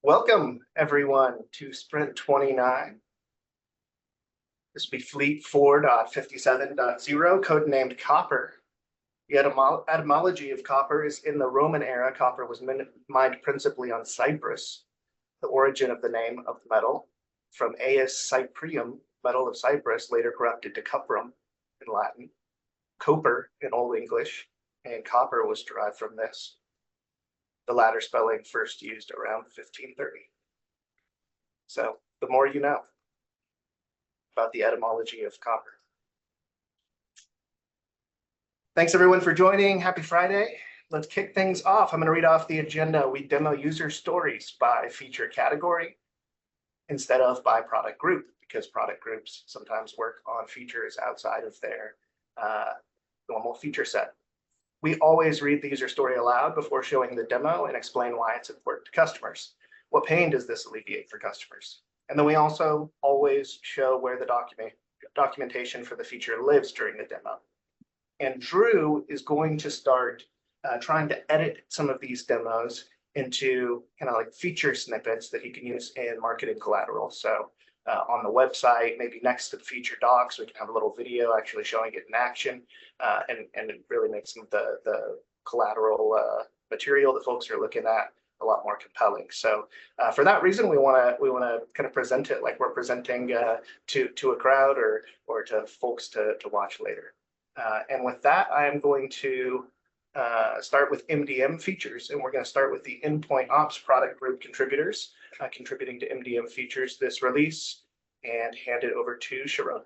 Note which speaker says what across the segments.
Speaker 1: Welcome, everyone, to Sprint 29. This will be Fleet 4.57.0, codenamed Copper. The etymology of copper is in the Roman era, copper was mined principally on Cyprus. The origin of the name of the metal, from Aes Cyprium, metal of Cyprus, later corrupted to cuprum in Latin, coper in Old English, and copper was derived from this. The latter spelling first used around 1530. So the more you know about the etymology of copper. Thanks everyone for joining. Happy Friday. Let's kick things off. I'm going to read off the agenda. We demo user stories by feature category instead of by product group, because product groups sometimes work on features outside of their normal feature set. We always read the user story aloud before showing the demo and explain why it's important to customers. What pain does this alleviate for customers? And then we also always show where the documentation for the feature lives during the demo. And Drew is going to start trying to edit some of these demos into kind of like feature snippets that he can use in marketing collateral. So on the website, maybe next to the feature docs, we can have a little video actually showing it in action, and it really makes some of the collateral material that folks are looking at a lot more compelling. So for that reason, we want to kind of present it like we're presenting to a crowd or to folks to watch later. And with that, I am going to start with MDM features, and we're going to start with the endpoint ops product group contributors contributing to MDM features this release, and hand it over to Sharon.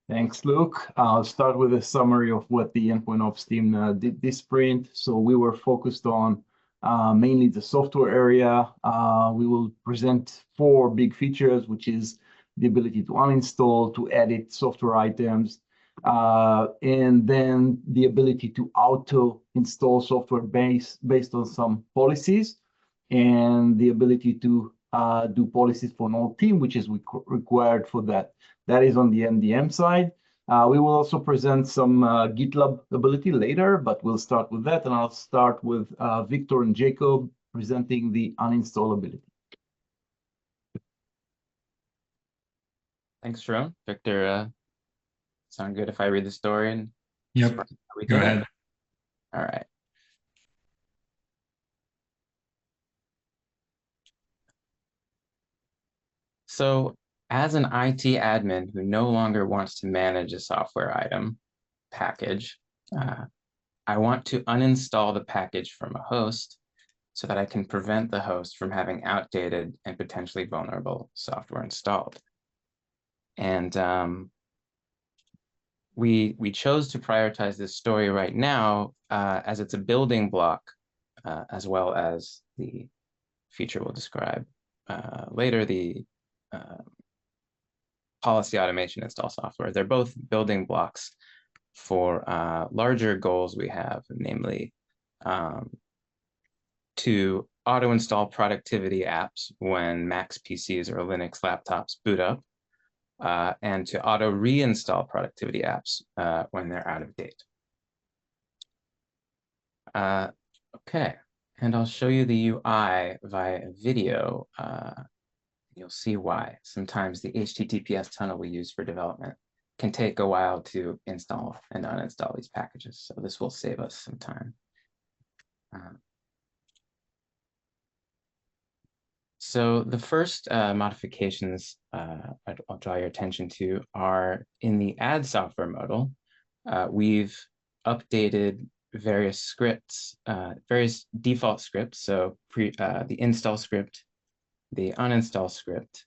Speaker 2: Thanks, Luke. I'll start with a summary of what the endpoint ops team did this sprint. So we were focused on mainly the software area. We will present 4 big features, which is the ability to uninstall, to edit software items, and then the ability to auto install software based on some policies, and the ability to do policies for an all team, which is required for that. That is on the MDM side. We will also present some GitLab ability later, but we'll start with that, and I'll start with Victor and Jacob presenting the uninstall ability.
Speaker 3: Thanks, Sharon. Victor, sound good if I read the story? And
Speaker 4: yep, go ahead.
Speaker 3: All right. So as an IT admin who no longer wants to manage a software item package, I want to uninstall the package from a host so that I can prevent the host from having outdated and potentially vulnerable software installed. And we chose to prioritize this story right now as it's a building block, as well as the feature we'll describe later, the policy automation install software. They're both building blocks for larger goals we have, namely to auto install productivity apps when Macs PCs or Linux laptops boot up, and to auto reinstall productivity apps when they're out of date. Okay, and I'll show you the UI via video. You'll see why. Sometimes the HTTPS tunnel we use for development can take a while to install and uninstall these packages. So this will save us some time. So the first modifications I'll draw your attention to are in the add software modal. We've updated various scripts, various default scripts. So the install script, the uninstall script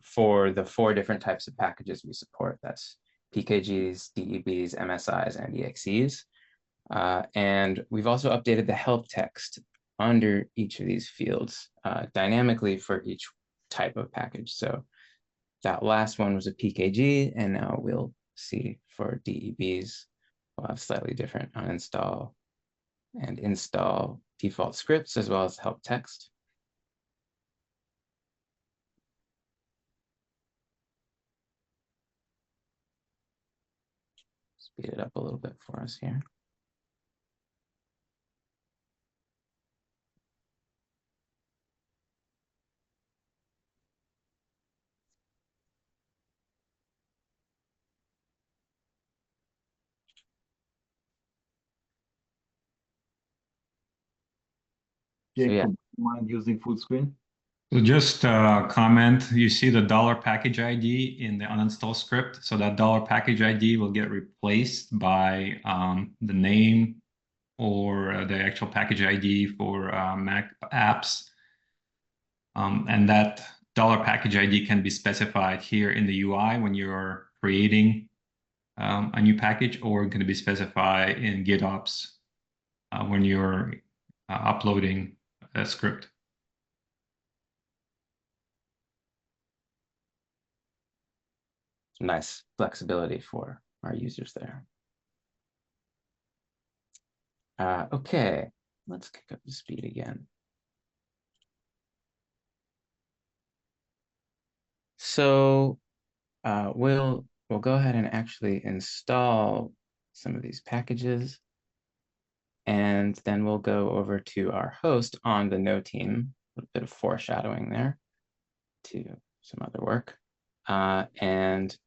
Speaker 3: for the 4 different types of packages we support. That's PKGs, DEBs, MSIs, and EXEs. And we've also updated the help text under each of these fields dynamically for each type of package. So that last one was a PKG, and now we'll see for DEBs, we'll have slightly different uninstall and install default scripts, as well as help text. Speed it up a little bit for us here.
Speaker 2: Jake,
Speaker 3: yeah.
Speaker 2: would you mind using full screen?
Speaker 4: So just comment, you see the $package ID in the uninstall script. So that $package ID will get replaced by the name or the actual package ID for Mac apps. And that $package ID can be specified here in the UI when you're creating a new package, or going to be specified in GitOps when you're uploading a script.
Speaker 3: Nice flexibility for our users there. Okay, let's kick up the speed again. So we'll go ahead and actually install some of these packages, and then we'll go over to our host on the Node team. A little bit of foreshadowing there to some other work, and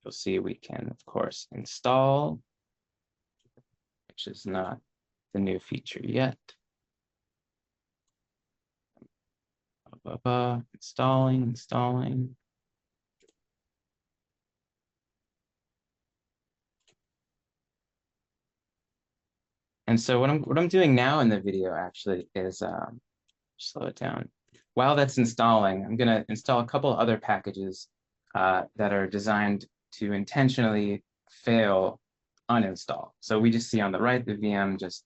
Speaker 3: you'll see we can, of course, install, which is not the new feature yet. Installing. And so what I'm doing now in the video actually is slow it down. While that's installing, I'm going to install a couple other packages that are designed to intentionally fail uninstall. So we just see on the right the VM just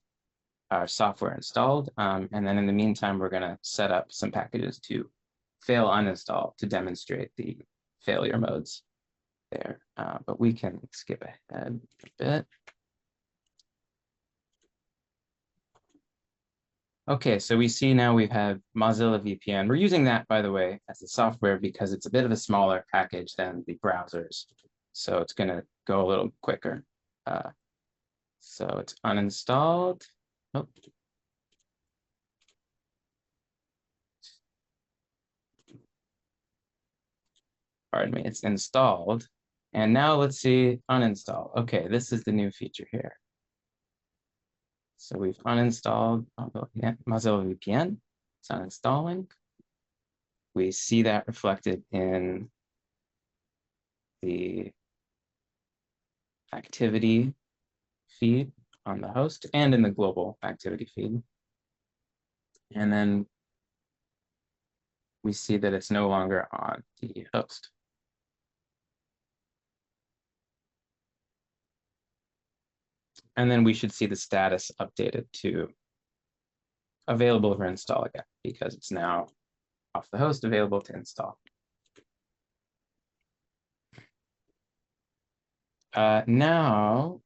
Speaker 3: our software installed, and then in the meantime we're going to set up some packages to fail uninstall to demonstrate the failure modes there. But we can skip ahead a bit. Okay, so we see now we have Mozilla VPN. We're using that, by the way, as the software because it's a bit of a smaller package than the browsers. So it's going to go a little quicker. So it's uninstalled. Oh. Pardon me, it's installed. And now let's see uninstall. Okay, this is the new feature here. So we've uninstalled Mozilla VPN. It's uninstalling. We see that reflected in the activity feed on the host and in the global activity feed. And then we see that it's no longer on the host. And then we should see the status updated to available for install again, because it's now off the host, available to install. Now,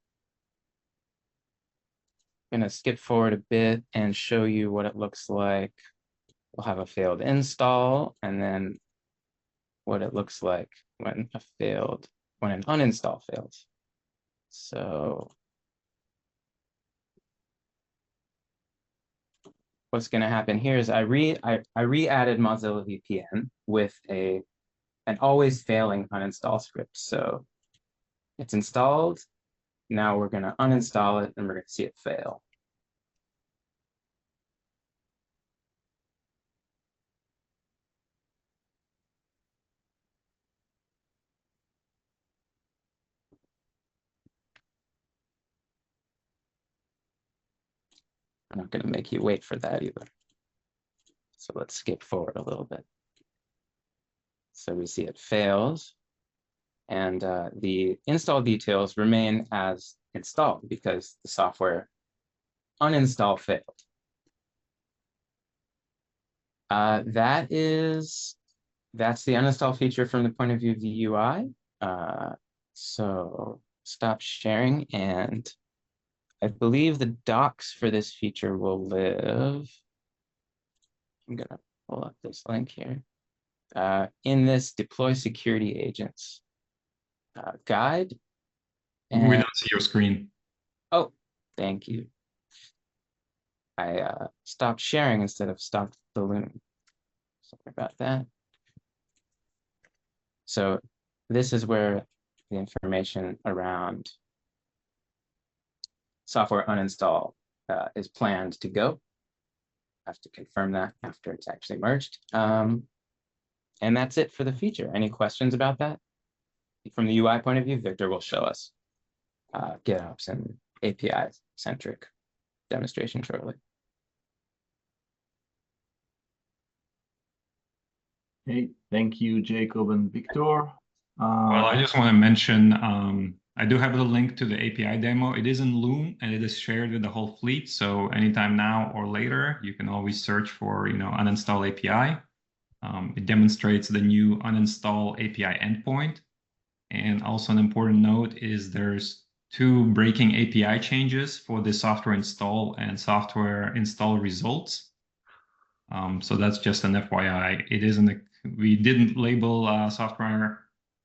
Speaker 3: I'm going to skip forward a bit and show you what it looks like. We'll have a failed install, and then what it looks like when an uninstall fails. So what's going to happen here is I re-added Mozilla VPN with an always failing uninstall script. So it's installed. Now we're going to uninstall it, and we're going to see it fail. I'm not going to make you wait for that either. So let's skip forward a little bit. So we see it fails, and the install details remain as installed because the software uninstall failed. That's the uninstall feature from the point of view of the UI. So stop sharing, and I believe the docs for this feature will live. I'm gonna pull up this link here. In this deploy security agents guide.
Speaker 4: And we don't see your screen.
Speaker 3: Oh, thank you. I stopped sharing instead of stopped ballooning. Sorry about that. So this is where the information around software uninstall is planned to go. have to confirm that after it's actually merged. And that's it for the feature. Any questions about that? From the UI point of view, Victor will show us GitOps and API-centric demonstration shortly.
Speaker 2: Okay, thank you, Jacob and Victor.
Speaker 4: Well, I just want to mention, I do have a link to the API demo. It is in Loom and it is shared with the whole fleet. So anytime now or later, you can always search for, uninstall API. It demonstrates the new uninstall API endpoint. And also an important note is there's 2 breaking API changes for the software install and software install results. So that's just an FYI. It isn't, we didn't label software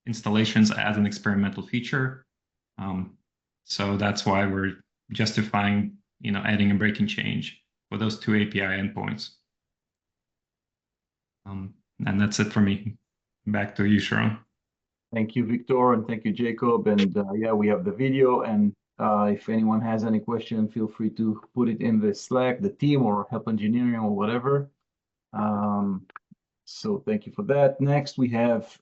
Speaker 4: installations as an experimental feature. So that's why we're justifying, adding a breaking change for those 2 API endpoints. And that's it for me. Back to you, Sharon.
Speaker 2: Thank you, Victor, and thank you, Jacob. And yeah, we have the video. And if anyone has any question, feel free to put it in the Slack, the team, or help engineering or whatever. So thank you for that. Next, we have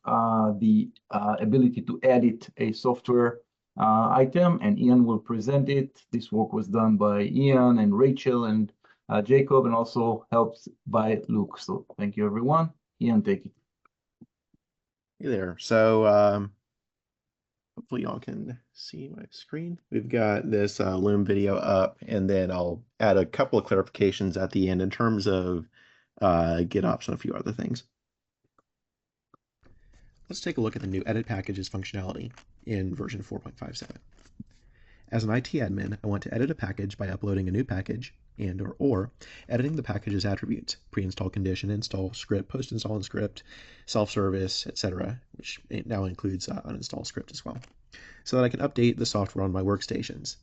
Speaker 2: the ability to edit a software item, and Ian will present it. This work was done by Ian and Rachel and Jacob, and also helped by Luke. So thank you, everyone. Ian, take it.
Speaker 5: Hey there. So hopefully y'all can see my screen. We've got this Loom video up, and then I'll add a couple of clarifications at the end in terms of GitOps and a few other things. Let's take a look at the new edit packages functionality in version 4.57. As an IT admin, I want to edit a package by uploading a new package and or editing the package's attributes, pre-install condition, install script, post-install script, self-service, etc., which now includes uninstall script as well, so that I can update the software on my workstations.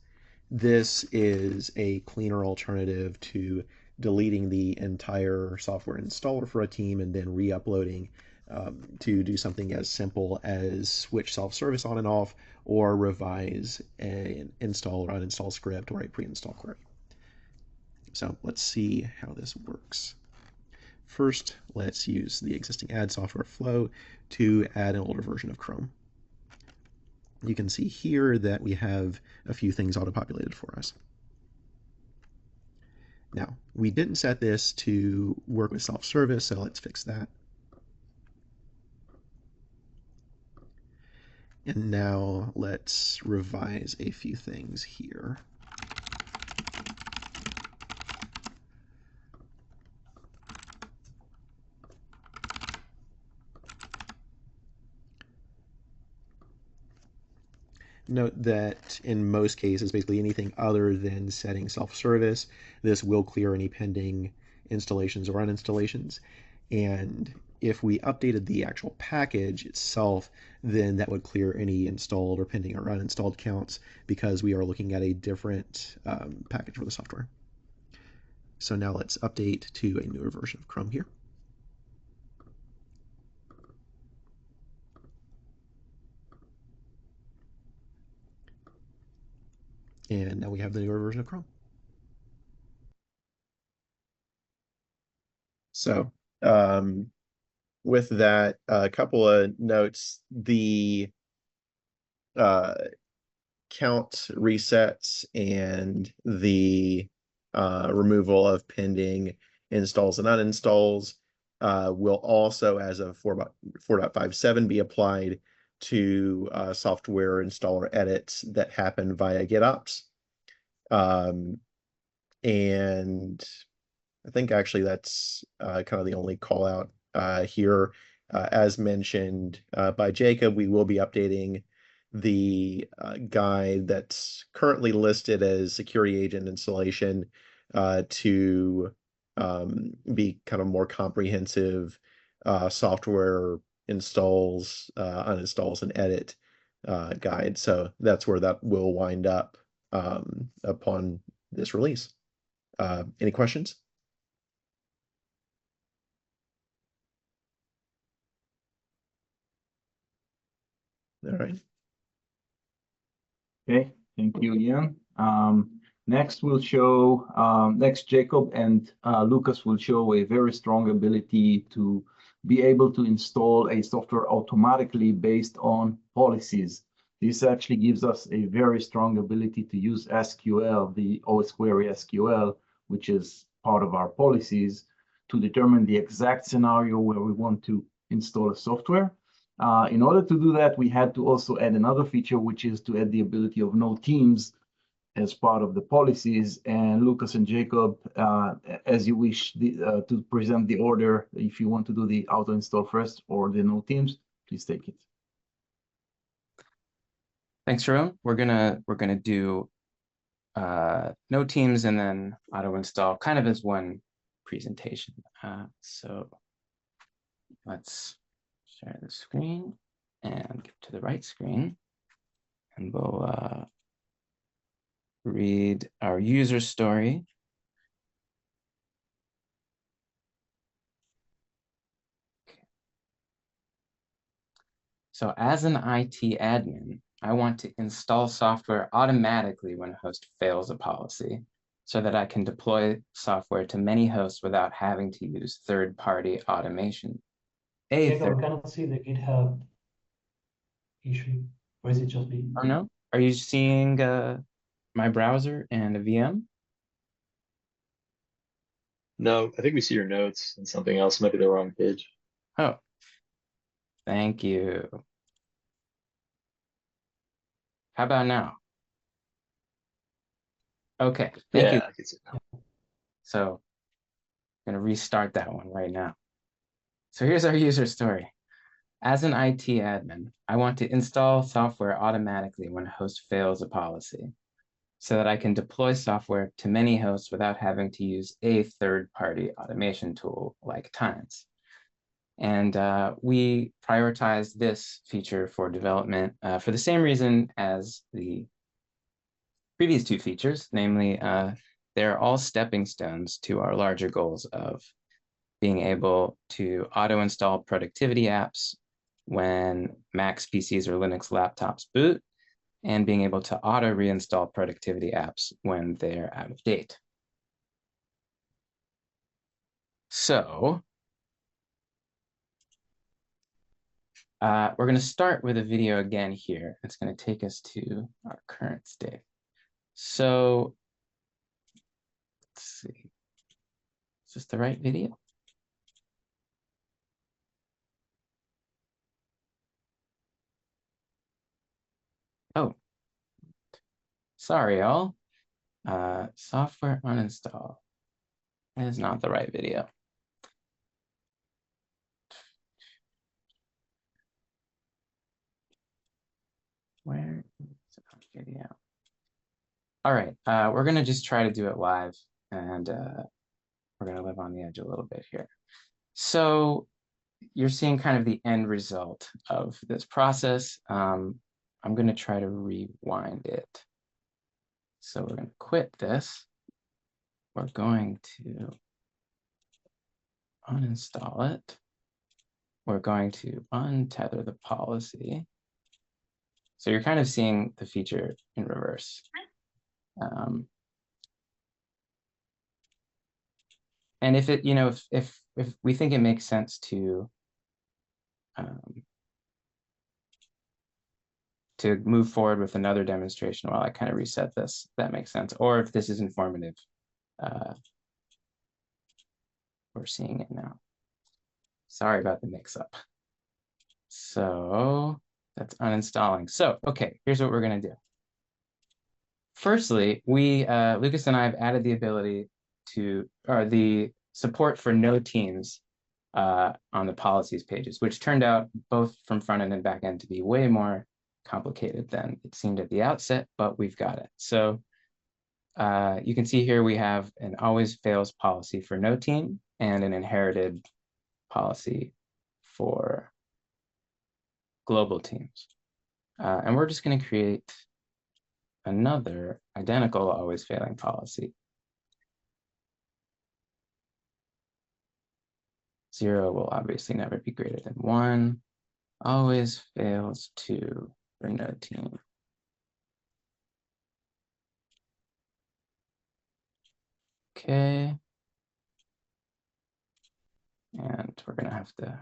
Speaker 5: This is a cleaner alternative to deleting the entire software installer for a team and then re-uploading to do something as simple as switch self-service on and off, or revise an install or uninstall script or a pre-install query. So let's see how this works. First, let's use the existing add software flow to add an older version of Chrome. You can see here that we have a few things auto-populated for us. Now, we didn't set this to work with self-service, so let's fix that. And now let's revise a few things here. Note that in most cases, basically anything other than setting self-service, this will clear any pending installations or uninstallations. And if we updated the actual package itself, then that would clear any installed or pending or uninstalled counts, because we are looking at a different package for the software. So now let's update to a newer version of Chrome here. And now we have the newer version of Chrome. So with that, a couple of notes. The count resets and the removal of pending installs and uninstalls will also, as of 4.57, be applied to software installer edits that happen via GitOps. And I think actually that's kind of the only call out here. As mentioned by Jacob, we will be updating the guide that's currently listed as security agent installation to be kind of more comprehensive software installs, uninstalls, and edit guide. So that's where that will wind up upon this release. Any questions? All right.
Speaker 2: Okay, thank you, Ian. Next, Jacob and Lucas will show a very strong ability to be able to install a software automatically based on policies. This actually gives us a very strong ability to use SQL, the OS query SQL, which is part of our policies, to determine the exact scenario where we want to install a software. In order to do that, we had to also add another feature, which is to add the ability of no teams as part of the policies. And Lucas and Jacob, as you wish to present the order, if you want to do the auto install first or the no teams, please take it.
Speaker 3: Thanks, Jerome. We're gonna do no teams and then auto install kind of as one presentation. So let's share the screen and get to the right screen, and we'll read our user story. Okay. So as an IT admin, I want to install software automatically when a host fails a policy so that I can deploy software to many hosts without having to use third-party automation.
Speaker 6: Jacob, I cannot see the GitHub issue, or is it just me?
Speaker 3: Oh no, are you seeing my browser and a VM?
Speaker 7: No, I think we see your notes and something else might be the wrong page.
Speaker 3: Oh, thank you. How about now? Okay, thank you.
Speaker 7: I can see it now.
Speaker 3: So I'm gonna restart that one right now. So here's our user story. As an IT admin, I want to install software automatically when a host fails a policy so that I can deploy software to many hosts without having to use a third-party automation tool like Tines. And we prioritized this feature for development for the same reason as the previous two features, namely, they're all stepping stones to our larger goals of being able to auto-install productivity apps when Macs PCs or Linux laptops boot, and being able to auto-reinstall productivity apps when they're out of date. So we're going to start with a video again here. It's going to take us to our current state. So let's see. Is this the right video? Oh, sorry, y'all. Software uninstall. That is not the right video. Where is the video? All right, we're gonna just try to do it live, and we're gonna live on the edge a little bit here. So you're seeing kind of the end result of this process. I'm gonna try to rewind it. So we're gonna quit this. We're going to uninstall it. We're going to untether the policy. So you're kind of seeing the feature in reverse. And if it, if we think it makes sense to move forward with another demonstration while I kind of reset this, that makes sense. Or if this is informative, we're seeing it now. Sorry about the mix-up. So that's uninstalling. So, okay, here's what we're gonna do. Firstly, Lucas and I have added the ability to, or the support for no teams on the policies pages, which turned out both from front end and back end to be way more complicated than it seemed at the outset, but we've got it. So you can see here we have an always fails policy for no team and an inherited policy for global teams. And we're just going to create another identical always failing policy. 0 will obviously never be greater than 1. Always fails 2 for no team. Okay. And we're gonna have to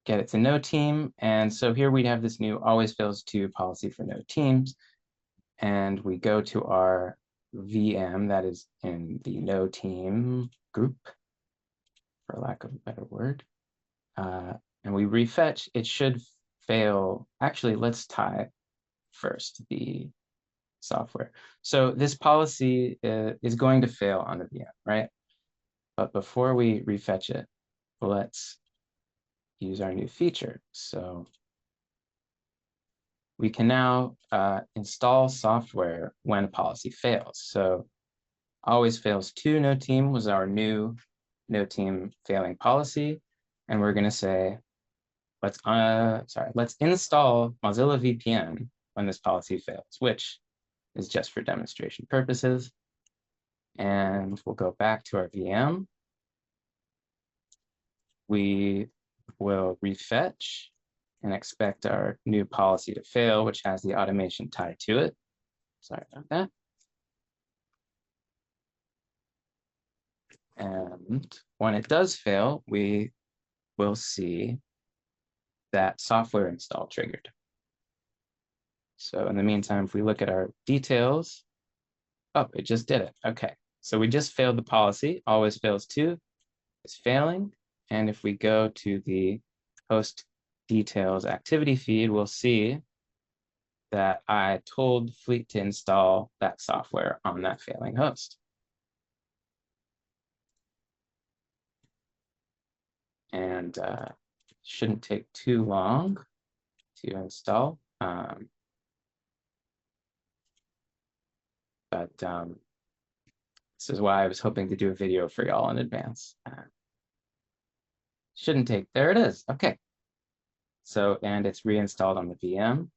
Speaker 3: get it to no team. And so here we have this new always fails to policy for no teams. And we go to our VM that is in the no team group, for lack of a better word. And we refetch, it should fail. Actually, let's tie first the software. So this policy is going to fail on the VM, right? But before we refetch it, let's use our new feature. So we can now install software when a policy fails. So always fails to no team was our new no team failing policy. And we're gonna say, let's install Mozilla VPN when this policy fails, which is just for demonstration purposes. And we'll go back to our VM. We will refetch and expect our new policy to fail, which has the automation tied to it. Sorry about that. And when it does fail, we will see that software install triggered. So in the meantime, if we look at our details, oh, it just did it. Okay, so we just failed the policy. Always fails to is failing. And if we go to the host details activity feed, we'll see that I told Fleet to install that software on that failing host. And shouldn't take too long to install. But this is why I was hoping to do a video for y'all in advance. Shouldn't take, there it is, okay. So, and it's reinstalled on the VM.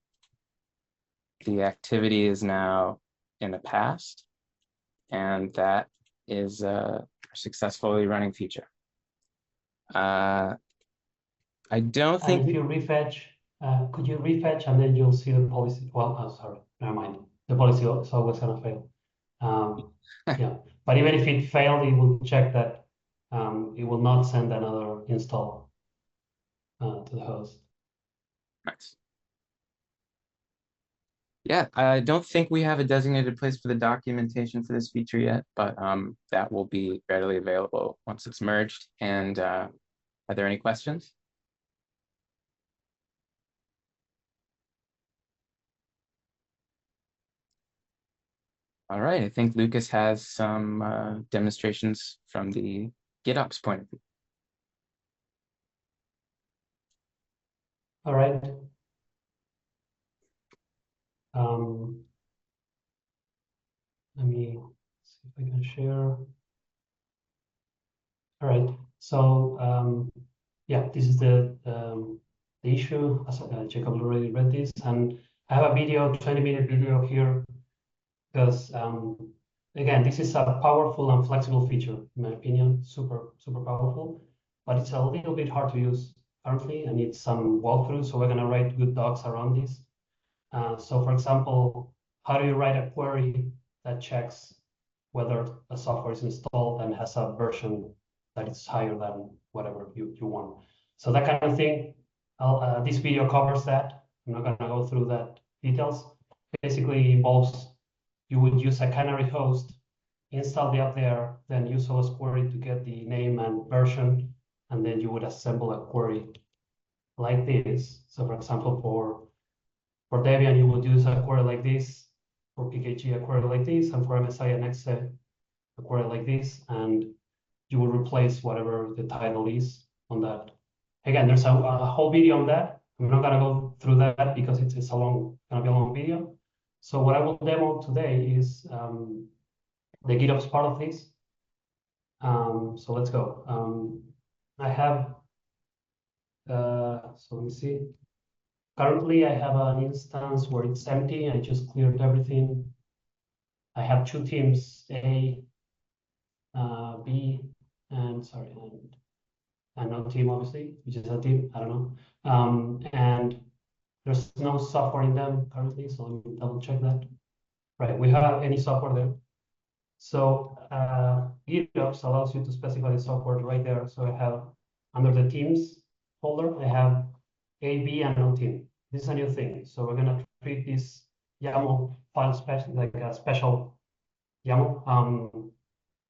Speaker 3: The activity is now in the past, and that is a successfully running feature. I don't think—
Speaker 6: And if you refetch, could you refetch and then you'll see the policy? Well, oh, sorry, never mind. The policy is always gonna fail. Yeah, but even if it failed, it will check that it will not send another install to the host.
Speaker 3: Nice. Yeah, I don't think we have a designated place for the documentation for this feature yet, but that will be readily available once it's merged. And are there any questions? All right, I think Lucas has some demonstrations from the GitOps point of view.
Speaker 6: All right. Let me see if I can share. All right, so yeah, this is the issue. As Jacob already read this, and I have a video, 20-minute video here, because again, this is a powerful and flexible feature, in my opinion, super powerful, but it's a little bit hard to use currently. I need some walkthrough, so we're gonna write good docs around this. So for example, how do you write a query that checks whether a software is installed and has a version that is higher than whatever you want? So that kind of thing, this video covers that. I'm not gonna go through that details. Basically involves, you would use a canary host, install the app there, then use OS query to get the name and version, and then you would assemble a query like this. So for example, for Debian, you would use a query like this, for PKG, a query like this, and for MSI and Exe, a query like this, and you will replace whatever the title is on that. Again, there's a whole video on that. I'm not gonna go through that because it's gonna be a long video. So what I will demo today is the GitOps part of this. So let's go. I have, so let me see. Currently, I have an instance where it's empty. I just cleared everything. I have two teams, A, B, and sorry, and no team, obviously, which is a team, I don't know. And there's no software in them currently, so let me double check that. Right, we have any software there. So GitOps allows you to specify the software right there. So I have under the teams folder, I have A, B, and no team. This is a new thing. So we're gonna treat this YAML file special like a special YAML.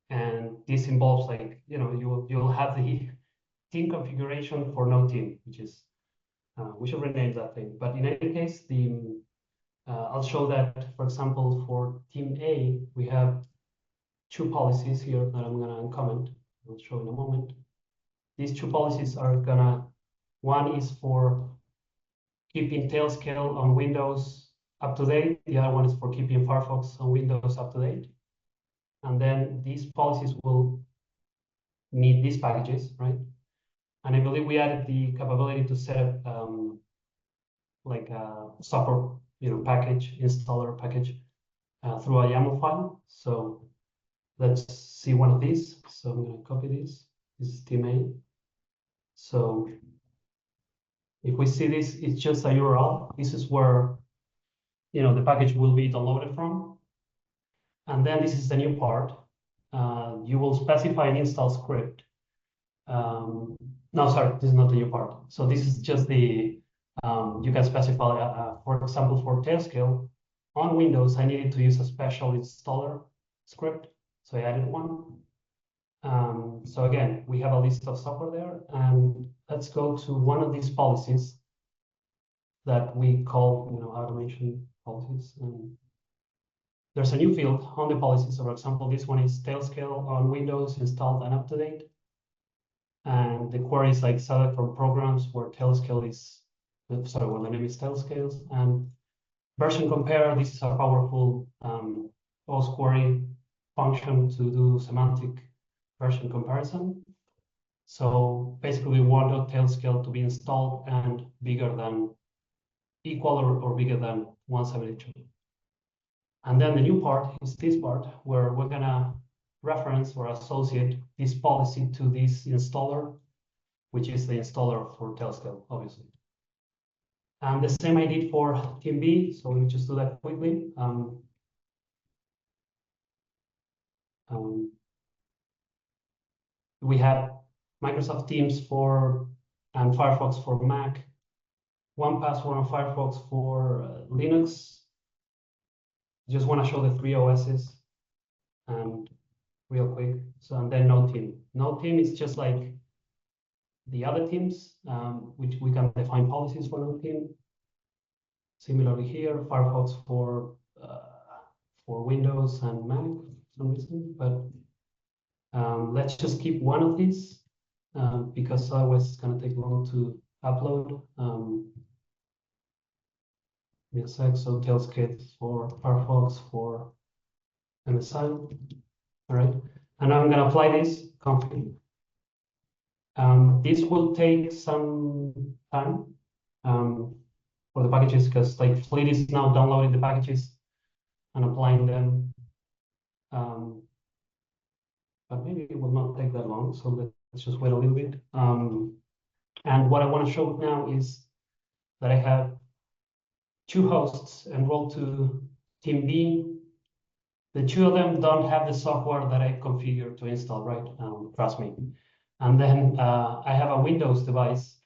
Speaker 6: And this involves like, you know, you'll have the team configuration for no team, which is we should rename that thing. But in any case, I'll show that, for example, for team A, we have two policies here that I'm gonna uncomment. I'll show in a moment. These two policies are one is for keeping Tailscale on Windows up to date. The other one is for keeping Firefox on Windows up to date. And then these policies will need these packages, right? And I believe we added the capability to set up like a software, package, installer package through a YAML file. So let's see one of these. So I'm going to copy this. This is team A. So if we see this, it's just a URL. This is where the package will be downloaded from. And then this is the new part. You will specify an install script. No, sorry, this is not the new part. So this is just the, you can specify, for example, for Tailscale on Windows, I needed to use a special installer script. So I added one. So again, we have a list of software there, and let's go to one of these policies that we call, automation policies. There's a new field on the policies. So for example, this one is Tailscale on Windows installed and up to date. And the query is like select from programs where Tailscale is, sorry, where the name is Tailscales, and version compare. This is a powerful post query function to do semantic version comparison. So basically, we want Tailscale to be installed and bigger than, equal or bigger than 172. And then the new part is this part where we're gonna reference or associate this policy to this installer, which is the installer for Tailscale, obviously. And the same I did for team B, so let me just do that quickly. We have Microsoft Teams and Firefox for Mac, 1Password on Firefox for Linux. Just want to show the 3 OSs and real quick. So, and then no team. No team is just like the other teams, which we can define policies for no team. Similarly here, Firefox for Windows and Mac for some reason, but let's just keep one of these because otherwise it's going to take long to upload. So Tailscale for Firefox for MSI. All right, and now I'm going to apply this config. This will take some time for the packages because like Fleet is now downloading the packages and applying them. But maybe it will not take that long. So let's just wait a little bit. And what I want to show now is that I have two hosts enrolled to team B. The two of them don't have the software that I configured to install, right? Trust me. And then I have a Windows device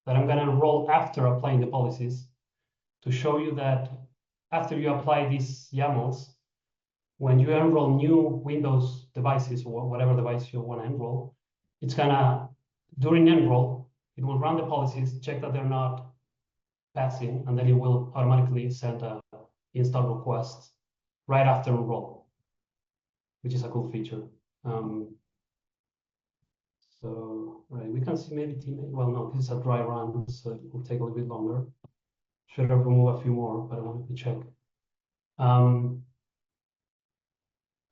Speaker 6: that I'm going to enroll after applying the policies to show you that after you apply these YAMLs, when you enroll new Windows devices or whatever device you want to enroll, it's gonna, during enroll, it will run the policies, check that they're not passing, and then it will automatically send a install request right after enroll, which is a cool feature. So, right, we can see maybe teammate. Well, no, this is a dry run, so it will take a little bit longer. Should have removed a few more, but I wanted to check.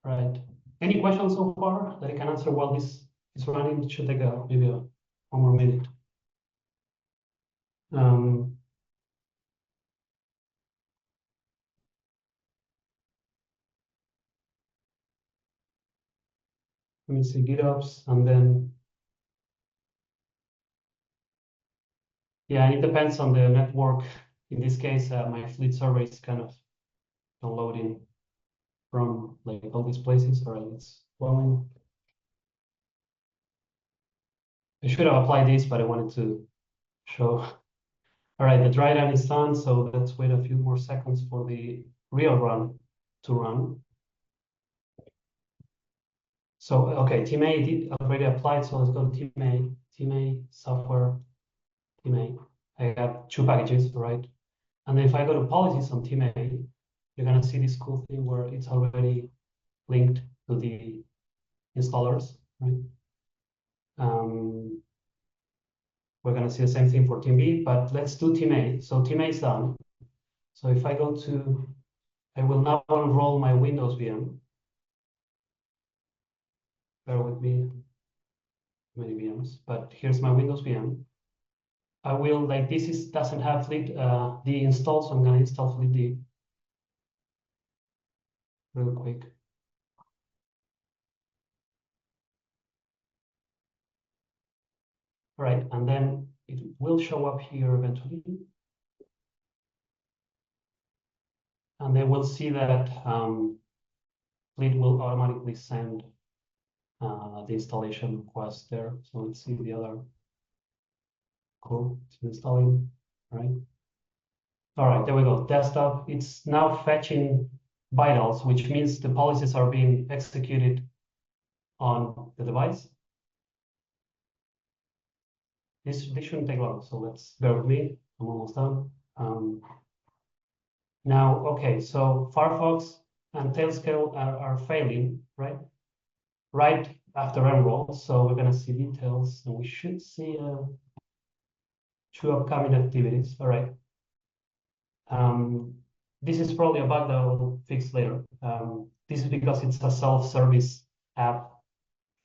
Speaker 6: Right. Any questions so far that I can answer while this is running? It should take maybe one more minute. Let me see GitOps, and then yeah, it depends on the network. In this case, my Fleet server is kind of downloading from like all these places. All right, it's flowing. I should have applied this, but I wanted to show. All right, the dry run is done, so let's wait a few more seconds for the real run to run. So, okay, team A did already applied, so let's go to team A, software, team A. I have 2 packages, right? And then if I go to policies on team A, you're gonna see this cool thing where it's already linked to the installers, right? We're gonna see the same thing for team B, but let's do team A. So team A is done. So if I go to, I will now enroll my Windows VM. Bear with me, many VMs, but here's my Windows VM. I will, like this is doesn't have fleet D installed, so I'm gonna install fleet D real quick. All right, and then it will show up here eventually. And then we'll see that Fleet will automatically send the installation request there. So let's see the other. Cool, it's installing, right? All right, there we go. Desktop, it's now fetching vitals, which means the policies are being executed on the device. This shouldn't take long, so let's bear with me. I'm almost done. Now, okay, so Firefox and Tailscale are failing, right? Right after enroll, so we're gonna see details, and we should see 2 upcoming activities. All right. This is probably a bug that I'll fix later. This is because it's a self-service app,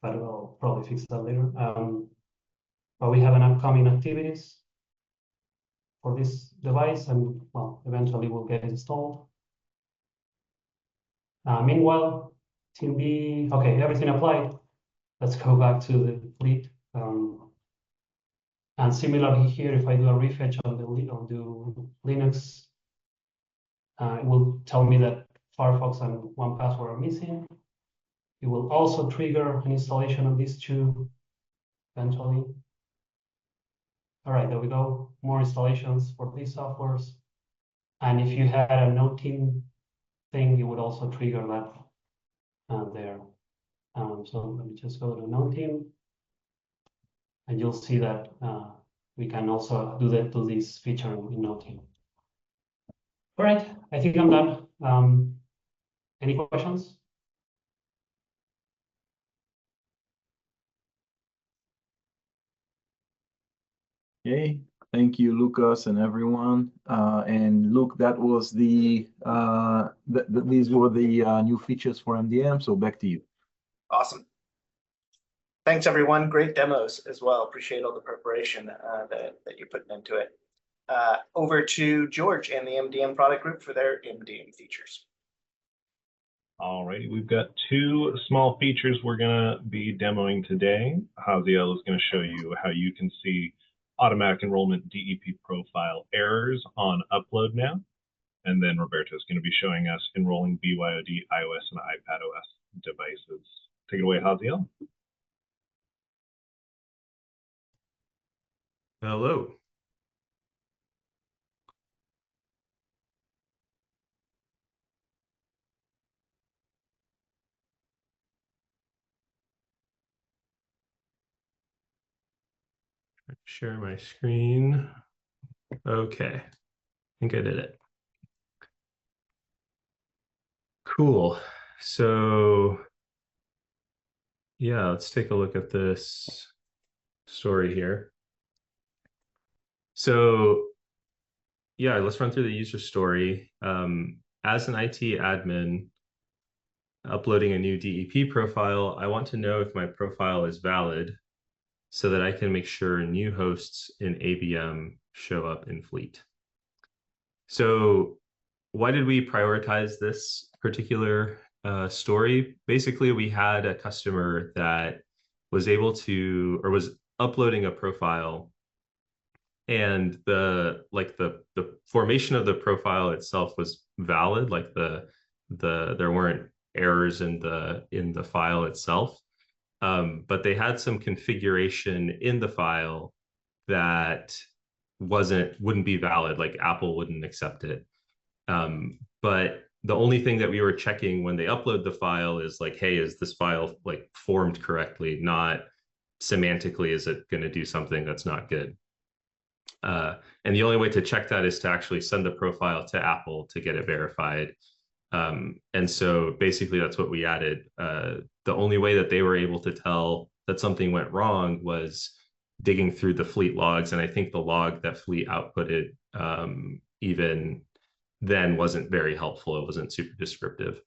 Speaker 6: but we'll probably fix that later. But we have an upcoming activities for this device, and well, eventually we'll get it installed. Meanwhile, team B, okay, everything applied. Let's go back to the fleet. And similarly here, if I do a refetch on the Linux, it will tell me that Firefox and 1Password are missing. It will also trigger an installation of these 2 eventually. All right, there we go. More installations for these softwares. And if you had a no team thing, you would also trigger that there. So let me just go to no team. And you'll see that we can also do this feature in no team. All right, I think I'm done. Any questions?
Speaker 2: Okay, thank you, Lucas, and everyone. And Luke, that was these were the new features for MDM. So back to you.
Speaker 1: Awesome. Thanks, everyone. Great demos as well. Appreciate all the preparation that you're putting into it. Over to George and the MDM product group for their MDM features.
Speaker 8: All righty, we've got 2 small features we're going to be demoing today. Haziel is going to show you how you can see automatic enrollment DEP profile errors on upload now. And then Roberto is going to be showing us enrolling BYOD iOS and iPadOS devices. Take it away, Haziel.
Speaker 9: Hello. Share my screen. Okay, I think I did it. Cool. So yeah, let's take a look at this story here. So yeah, let's run through the user story. As an IT admin uploading a new DEP profile, I want to know if my profile is valid so that I can make sure new hosts in ABM show up in Fleet. So why did we prioritize this particular story? Basically, we had a customer that was able to, or was uploading a profile, and the formation of the profile itself was valid. Like there weren't errors in the file itself. But they had some configuration in the file that wouldn't be valid, like Apple wouldn't accept it. But the only thing that we were checking when they upload the file is like, hey, is this file like formed correctly? Not semantically, is it going to do something that's not good? And the only way to check that is to actually send the profile to Apple to get it verified. And so basically that's what we added. The only way that they were able to tell that something went wrong was digging through the Fleet logs. And I think the log that Fleet outputted even then wasn't very helpful. It wasn't super descriptive.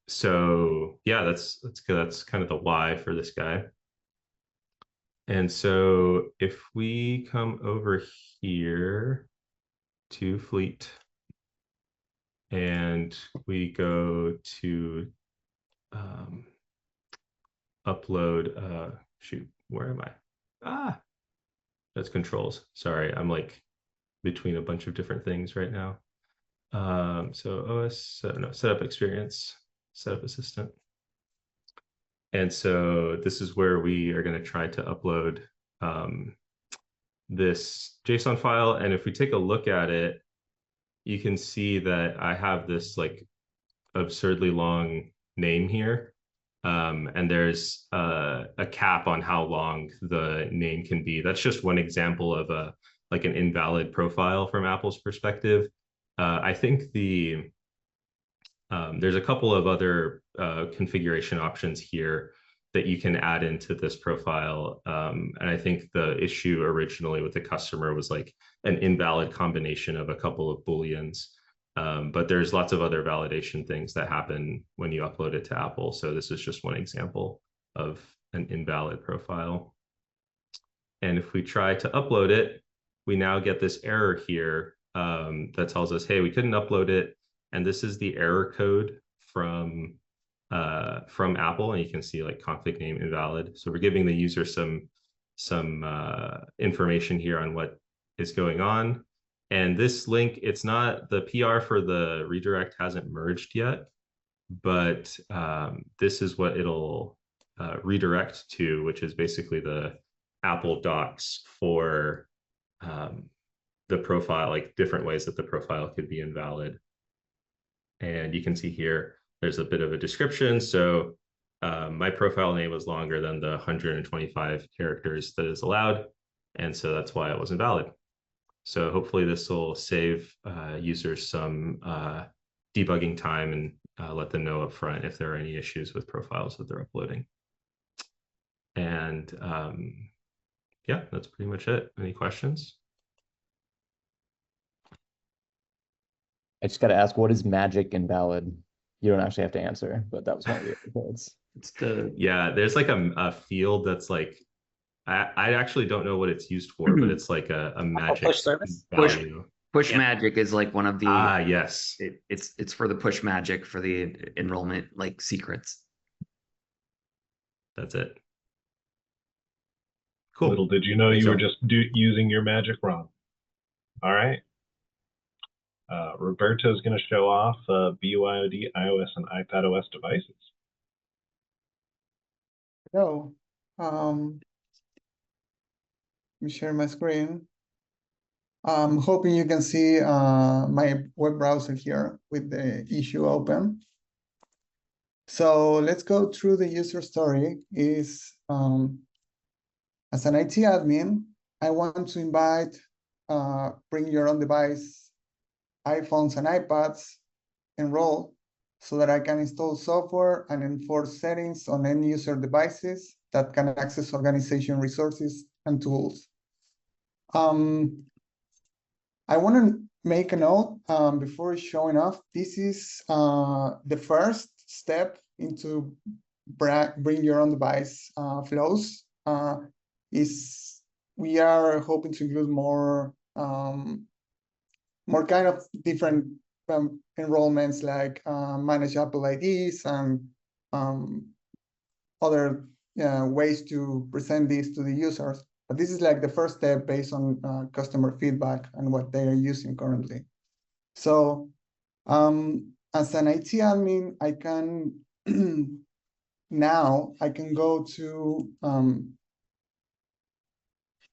Speaker 9: So yeah, that's kind of the why for this guy. And so if we come over here to Fleet and we go to upload, shoot, where am I? That's controls. Sorry, I'm like between a bunch of different things right now. So OS, no, setup experience, setup assistant. And so this is where we are going to try to upload this JSON file. And if we take a look at it, you can see that I have this like absurdly long name here. And there's a cap on how long the name can be. That's just one example of like an invalid profile from Apple's perspective. I think there's a couple of other configuration options here that you can add into this profile. And I think the issue originally with the customer was like an invalid combination of a couple of Booleans. But there's lots of other validation things that happen when you upload it to Apple. So this is just one example of an invalid profile. And if we try to upload it, we now get this error here that tells us, hey, we couldn't upload it. And this is the error code from Apple, and you can see like config name invalid. So we're giving the user some information here on what is going on. And this link, it's not, the PR for the redirect hasn't merged yet, but this is what it'll redirect to, which is basically the Apple docs for the profile, like different ways that the profile could be invalid. And you can see here, there's a bit of a description. So my profile name was longer than the 125 characters that is allowed. And so that's why it was invalid. So hopefully this will save users some debugging time and let them know up front if there are any issues with profiles that they're uploading. And yeah, that's pretty much it. Any questions?
Speaker 10: I just got to ask, what is magic invalid? You don't actually have to answer, but that was one of the codes.
Speaker 9: It's yeah, there's like a field that's like, I actually don't know what it's used for, but it's like a magic
Speaker 11: push service.
Speaker 9: value.
Speaker 11: Push magic is like one of the
Speaker 9: yes.
Speaker 11: It's for the push magic for the enrollment like secrets.
Speaker 9: That's it. Cool.
Speaker 8: Little did you know you were just using your magic wrong. All right. Roberto is going to show off BYOD, iOS, and iPadOS devices.
Speaker 12: Hello. Let me share my screen. I'm hoping you can see my web browser here with the issue open. So let's go through the user story. As an IT admin, I want to invite bring your own device, iPhones and iPads, enroll so that I can install software and enforce settings on end user devices that can access organization resources and tools. I want to make a note before showing off. This is the first step into bring your own device flows. We are hoping to include more kind of different enrollments like manage Apple IDs and other ways to present this to the users. But this is like the first step based on customer feedback and what they are using currently. So as an IT admin, I can now I can go to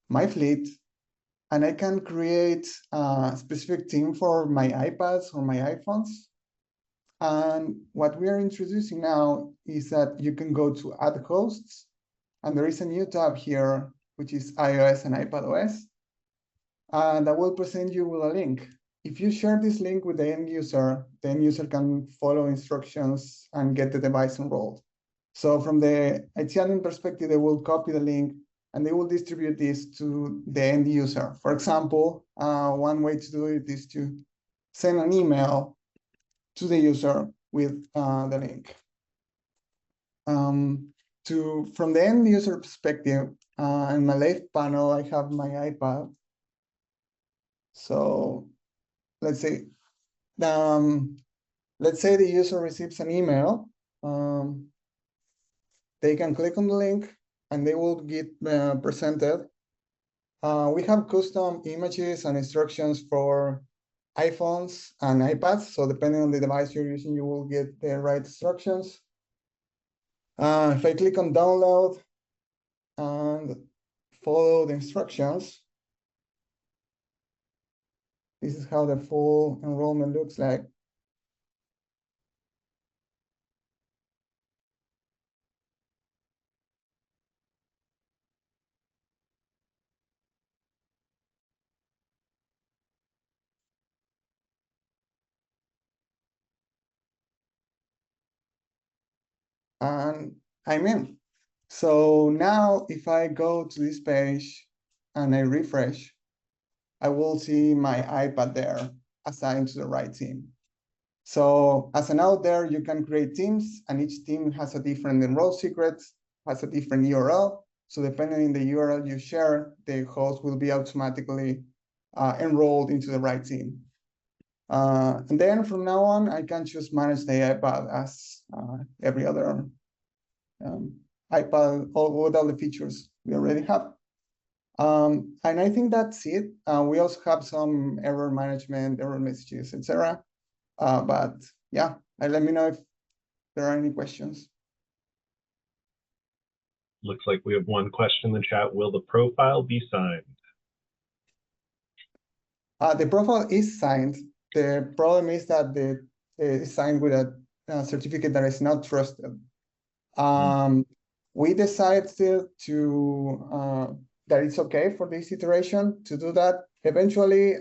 Speaker 12: my fleet, and I can create a specific team for my iPads or my iPhones. And what we are introducing now is that you can go to add hosts, and there is a new tab here, which is iOS and iPadOS, and that will present you with a link. If you share this link with the end user can follow instructions and get the device enrolled. So from the IT admin perspective, they will copy the link and they will distribute this to the end user. For example, one way to do it is to send an email to the user with the link. From the end user perspective, in my left panel, I have my iPad. So let's say the user receives an email. They can click on the link and they will get presented. We have custom images and instructions for iPhones and iPads. So depending on the device you're using, you will get the right instructions. If I click on download and follow the instructions, this is how the full enrollment looks like. And I'm in. So now if I go to this page and I refresh, I will see my iPad there assigned to the right team. So as an out there, you can create teams, and each team has a different enroll secret, has a different URL. So depending on the URL you share, the host will be automatically enrolled into the right team. And then from now on, I can just manage the iPad as every other iPad, with all the features we already have. And I think that's it. We also have some error management, error messages, etc. But yeah, let me know if there are any questions.
Speaker 8: Looks like we have one question in the chat. Will the profile be signed?
Speaker 12: The profile is signed. The problem is that it's signed with a certificate that is not trusted. We decided to that it's okay for this iteration to do that. Eventually,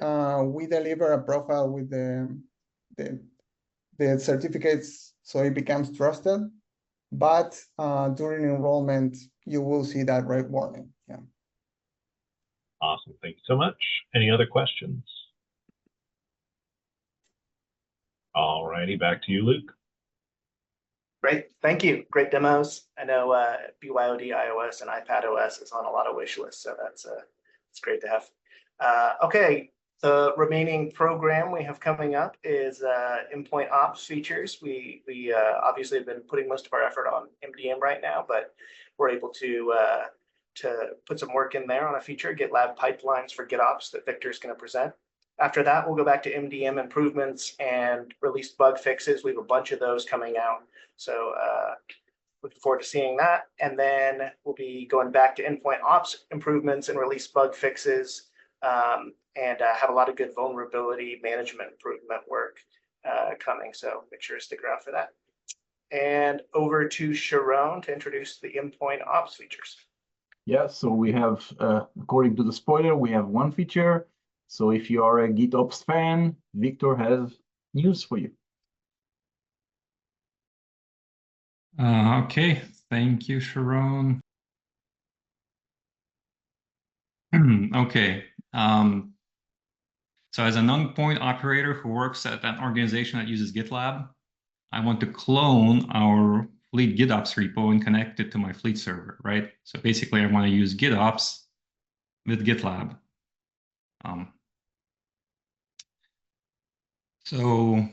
Speaker 12: we deliver a profile with the certificates, so it becomes trusted. But during enrollment, you will see that red warning. Yeah.
Speaker 8: Awesome. Thank you so much. Any other questions? All righty, back to you, Luke.
Speaker 1: Great, thank you. Great demos. I know BYOD iOS and iPadOS is on a lot of wish lists, so that's great to have. Okay, the remaining program we have coming up is endpoint ops features. We obviously have been putting most of our effort on MDM right now, but we're able to put some work in there on a feature, GitLab pipelines for GitOps, that Victor's going to present. After that, we'll go back to MDM improvements and released bug fixes. We have a bunch of those coming out. So looking forward to seeing that. And then we'll be going back to endpoint ops improvements and release bug fixes, and have a lot of good vulnerability management improvement work coming. So make sure to stick around for that. And over to Sharon to introduce the endpoint ops features.
Speaker 2: Yeah, so we have, according to the spoiler, we have one feature. So if you are a GitOps fan, Victor has news for you.
Speaker 4: Okay, thank you, Sharon. Okay, so as an endpoint operator who works at an organization that uses GitLab, I want to clone our fleet GitOps repo and connect it to my fleet server, right? So basically, I want to use GitOps with GitLab. So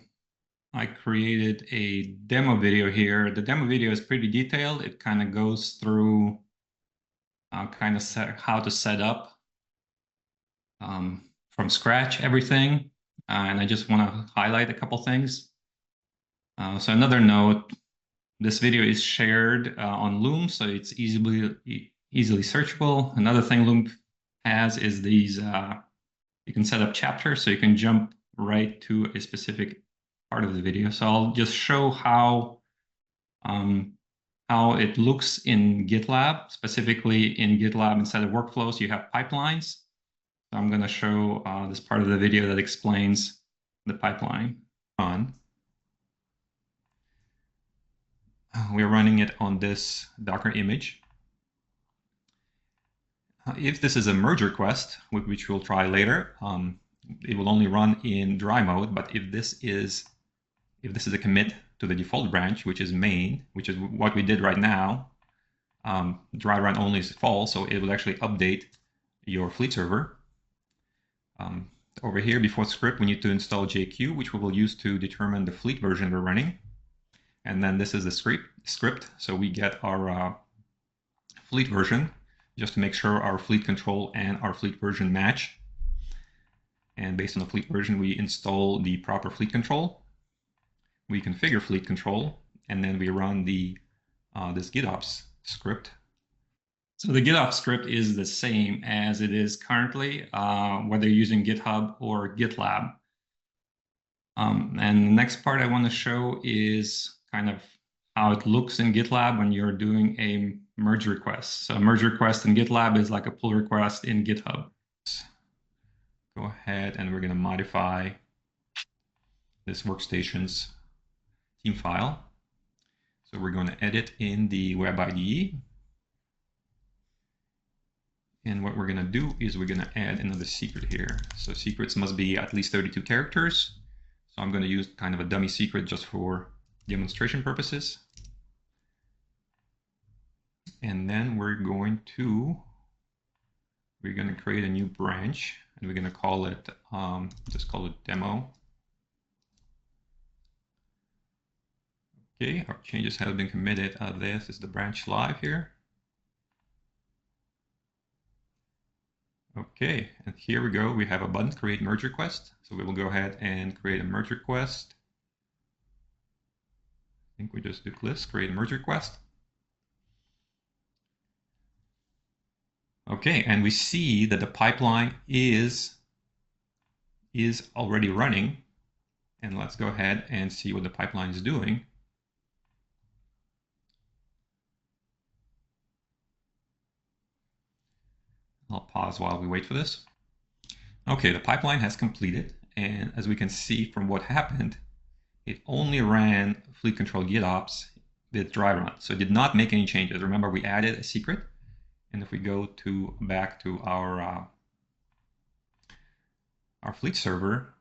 Speaker 4: I created a demo video here. The demo video is pretty detailed. It kind of goes through how to set up from scratch everything. And I just want to highlight a couple things. So another note, this video is shared on Loom, so it's easily searchable. Another thing Loom has is these, you can set up chapters, so you can jump right to a specific part of the video. So I'll just show how it looks in GitLab. Specifically in GitLab, instead of workflows, you have pipelines. So I'm going to show this part of the video that explains the pipeline. We're running it on this Docker image. If this is a merge request, which we'll try later, it will only run in dry mode. But if this is a commit to the default branch, which is main, which is what we did right now, dry run only is false, so it will actually update your fleet server. Over here, before script, we need to install JQ, which we will use to determine the fleet version we're running. And then this is the script. So we get our fleet version, just to make sure our fleet control and our fleet version match. And based on the fleet version, we install the proper fleet control. We configure fleet control, and then we run the this GitOps script. So the GitOps script is the same as it is currently, whether you're using GitHub or GitLab. And the next part I want to show is kind of how it looks in GitLab when you're doing a merge request. So a merge request in GitLab is like a pull request in GitHub. Go ahead and we're going to modify this workstation's team file. So we're going to edit in the web IDE. And what we're going to do is we're going to add another secret here. So secrets must be at least 32 characters. So I'm going to use kind of a dummy secret just for demonstration purposes. And then we're going to create a new branch, and we're going to call it, just call it demo. Okay, our changes have been committed. This is the branch live here. Okay, and here we go. We have a button, create merge request. So we will go ahead and create a merge request. I think we just do this, create a merge request. Okay, and we see that the pipeline is already running. And let's go ahead and see what the pipeline is doing. I'll pause while we wait for this. Okay, the pipeline has completed. And as we can see from what happened, it only ran fleet control GitOps with dry run. So it did not make any changes. Remember, we added a secret. And if we go back to our fleet server,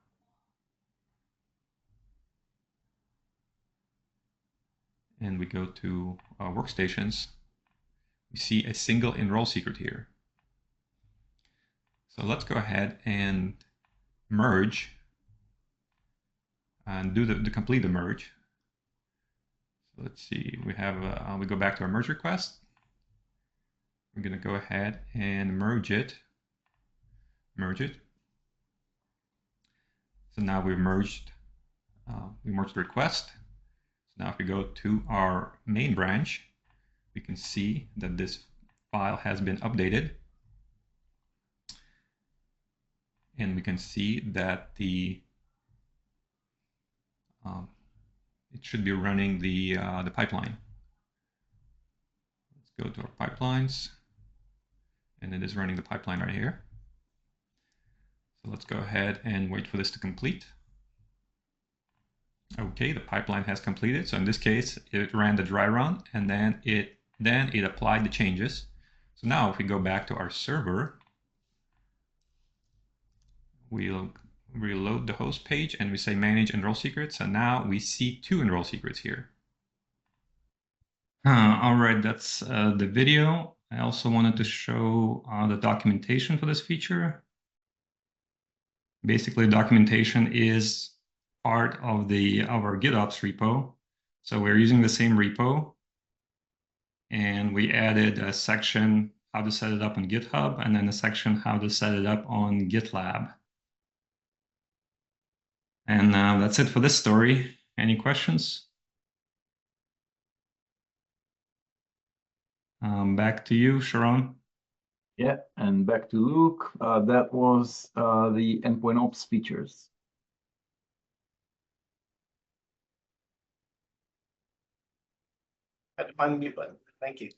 Speaker 4: and we go to workstations, we see a single enroll secret here. So let's go ahead and merge and do the complete the merge. So let's see, we have we go back to our merge request. We're going to go ahead and merge it. So now we've merged the request. So now if we go to our main branch, we can see that this file has been updated. And we can see that it should be running the pipeline. Let's go to our pipelines, and it is running the pipeline right here. So let's go ahead and wait for this to complete. Okay, the pipeline has completed. So in this case, it ran the dry run, and then it applied the changes. So now if we go back to our server, we'll reload the host page and we say manage enroll secrets. And now we see 2 enroll secrets here. All right, that's the video. I also wanted to show the documentation for this feature. Basically, documentation is part of our GitOps repo. So we're using the same repo. And we added a section how to set it up on GitHub, and then a section how to set it up on GitLab. And that's it for this story. Any questions? Back to you, Sharon.
Speaker 2: Yeah, and back to Luke. That was the endpoint ops features.
Speaker 1: Had to find the mute button. Thank you.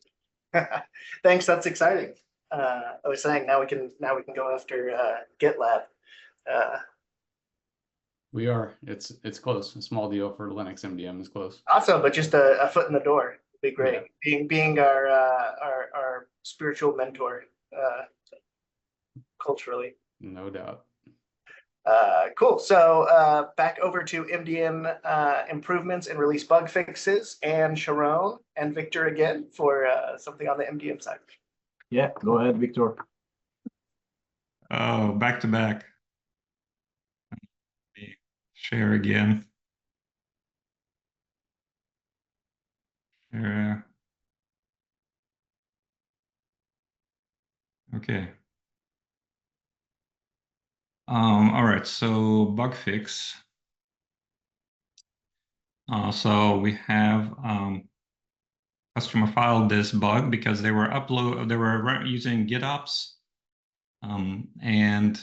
Speaker 1: Thanks. That's exciting. I was saying now we can go after GitLab.
Speaker 13: We are. It's close. A small deal for Linux MDM is close.
Speaker 1: Awesome, but just a foot in the door would be great. Yeah. Being our spiritual mentor culturally.
Speaker 13: No doubt.
Speaker 1: Cool. So back over to MDM improvements and release bug fixes, and Sharon and Victor again for something on the MDM side.
Speaker 2: Yeah, go ahead, Victor.
Speaker 4: Oh, back to back. Share again. Share. Okay. All right, so bug fix. So we have customer filed this bug because they were using GitOps, and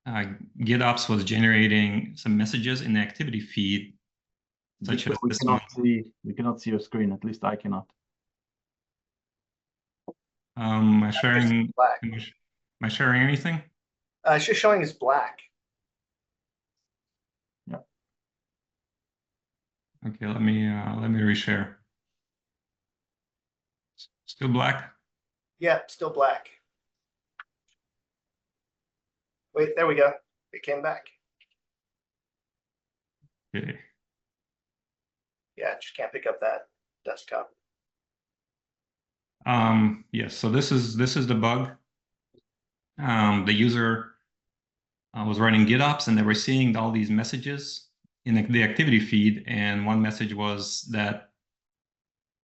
Speaker 4: GitOps was generating some messages in the activity feed, such as this one.
Speaker 2: We cannot see your screen. At least I cannot.
Speaker 4: Am I sharing anything?
Speaker 1: It's just showing as black.
Speaker 2: Yeah.
Speaker 4: Okay, let me reshare. Still black?
Speaker 1: Yeah, still black. Wait, there we go. It came back.
Speaker 4: Okay.
Speaker 1: Yeah, just can't pick up that desktop.
Speaker 4: Yes, so this is the bug. The user was running GitOps, and they were seeing all these messages in the activity feed, and one message was that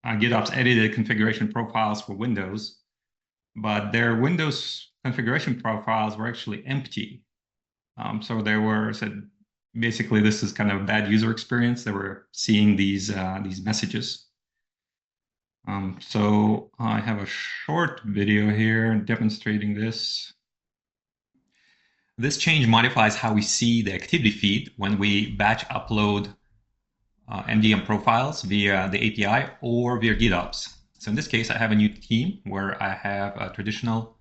Speaker 4: GitOps edited configuration profiles for Windows, but their Windows configuration profiles were actually empty. So they said basically this is kind of a bad user experience. They were seeing these messages. So I have a short video here demonstrating this. This change modifies how we see the activity feed when we batch upload MDM profiles via the API or via GitOps. So in this case, I have a new team where I have a traditional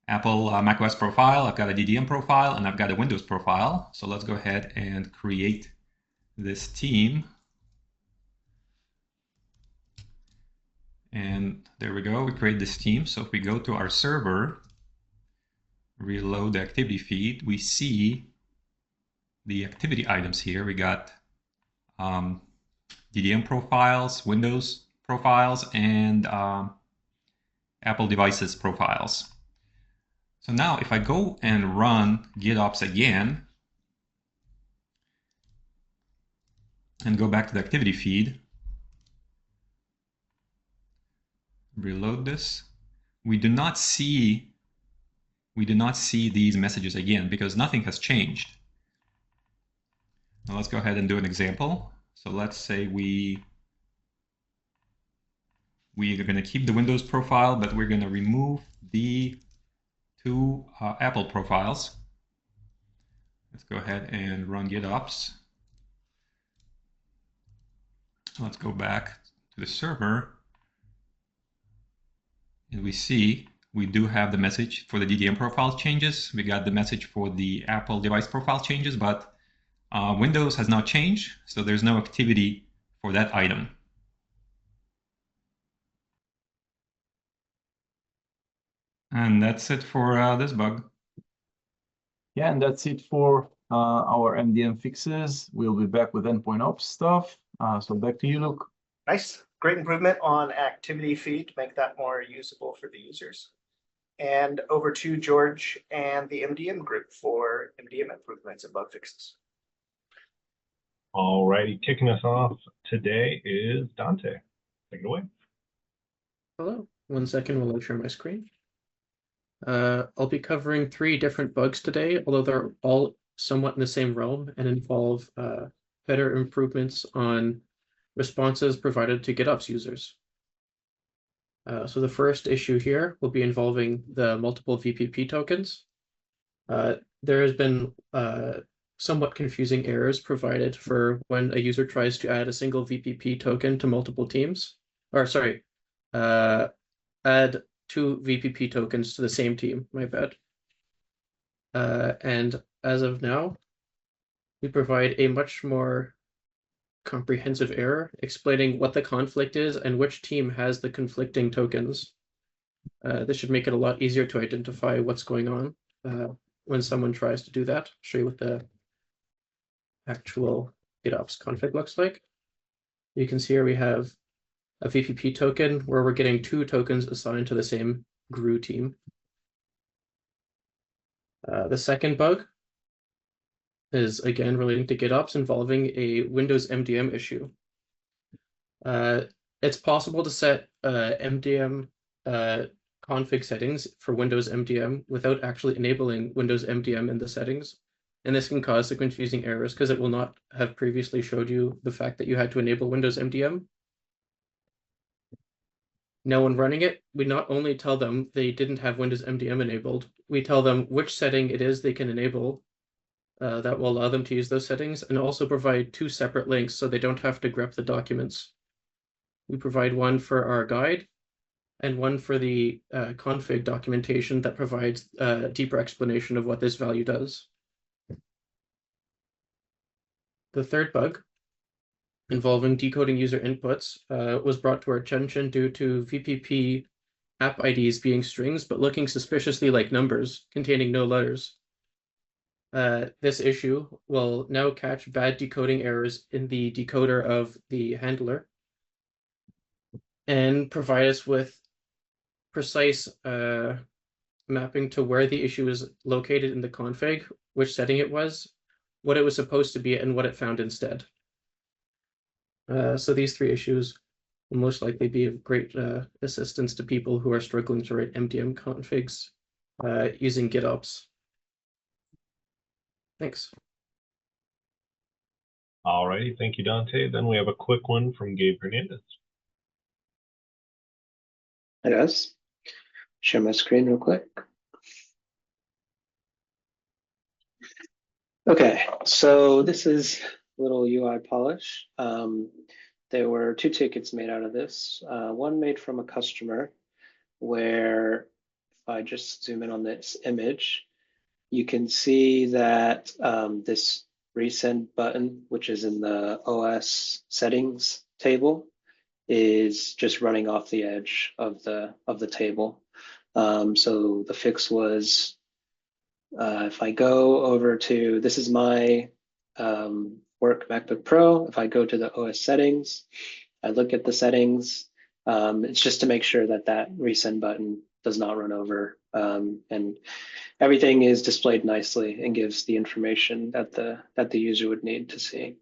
Speaker 4: Apple macOS profile, I've got a DDM profile, and I've got a Windows profile. So let's go ahead and create this team. And there we go, we create this team. So if we go to our server, reload the activity feed, we see the activity items here. We got DDM profiles, Windows profiles, and Apple devices profiles. So now if I go and run GitOps again and go back to the activity feed, reload this, we do not see these messages again because nothing has changed. Now let's go ahead and do an example. So let's say we are going to keep the Windows profile, but we're going to remove the two Apple profiles. Let's go ahead and run GitOps. Let's go back to the server. And we see we do have the message for the DDM profile changes. We got the message for the Apple device profile changes, but Windows has not changed, so there's no activity for that item. And that's it for this bug.
Speaker 2: Yeah, and that's it for our MDM fixes. We'll be back with endpoint ops stuff. So back to you, Luke.
Speaker 1: Nice. Great improvement on activity feed to make that more usable for the users. And over to George and the MDM group for MDM improvements and bug fixes.
Speaker 8: All righty, kicking us off today is Dante. Take it away.
Speaker 14: Hello. 1 second while I share my screen. I'll be covering 3 different bugs today, although they're all somewhat in the same realm and involve better improvements on responses provided to GitOps users. So the first issue here will be involving the multiple VPP tokens. There has been somewhat confusing errors provided for when a user tries to add a single VPP token to multiple teams. Or sorry, add 2 VPP tokens to the same team, my bad. And as of now, we provide a much more comprehensive error explaining what the conflict is and which team has the conflicting tokens. This should make it a lot easier to identify what's going on when someone tries to do that. I'll show you what the actual GitOps config looks like. You can see here we have a VPP token where we're getting 2 tokens assigned to the same GRU team. The second bug is again relating to GitOps involving a Windows MDM issue. It's possible to set MDM config settings for Windows MDM without actually enabling Windows MDM in the settings. And this can cause the confusing errors because it will not have previously showed you the fact that you had to enable Windows MDM. Now when running it, we not only tell them they didn't have Windows MDM enabled, we tell them which setting it is they can enable that will allow them to use those settings, and also provide 2 separate links so they don't have to grep the documents. We provide one for our guide and one for the config documentation that provides a deeper explanation of what this value does. The third bug, involving decoding user inputs, was brought to our attention due to VPP app IDs being strings, but looking suspiciously like numbers containing no letters. This issue will now catch bad decoding errors in the decoder of the handler and provide us with precise mapping to where the issue is located in the config, which setting it was, what it was supposed to be, and what it found instead. So these 3 issues will most likely be of great assistance to people who are struggling to write MDM configs using GitOps. Thanks.
Speaker 8: All righty, thank you, Dante. Then we have a quick one from Gabe Hernandez.
Speaker 15: Hi guys, share my screen real quick. Okay, so this is a little UI polish. There were 2 tickets made out of this. One made from a customer where if I just zoom in on this image, you can see that this resend button, which is in the OS settings table, is just running off the edge of the table. So the fix was, if I go over to, this is my work MacBook Pro. If I go to the OS settings, I look at the settings, it's just to make sure that that resend button does not run over, and everything is displayed nicely and gives the information that the user would need to see.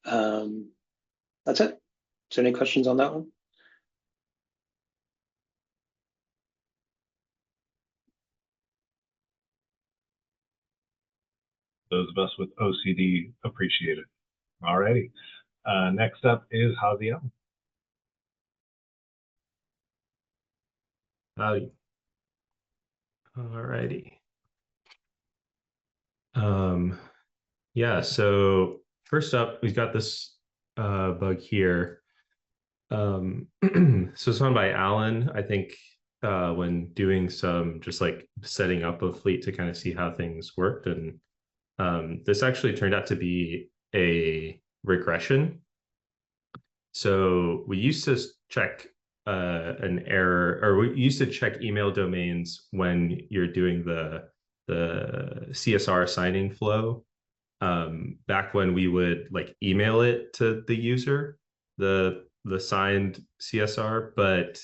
Speaker 15: That's it. Is there any questions on that one?
Speaker 8: Those of us with OCD appreciate it. All righty. Next up is Javier.
Speaker 9: Howdy. All righty. Yeah, so first up, we've got this bug here. So it's run by Alan, I think, when doing some just like setting up of Fleet to kind of see how things worked. And this actually turned out to be a regression. So we used to check an error, or we used to check email domains when you're doing the CSR signing flow. Back when we would like email it to the user, the signed CSR, but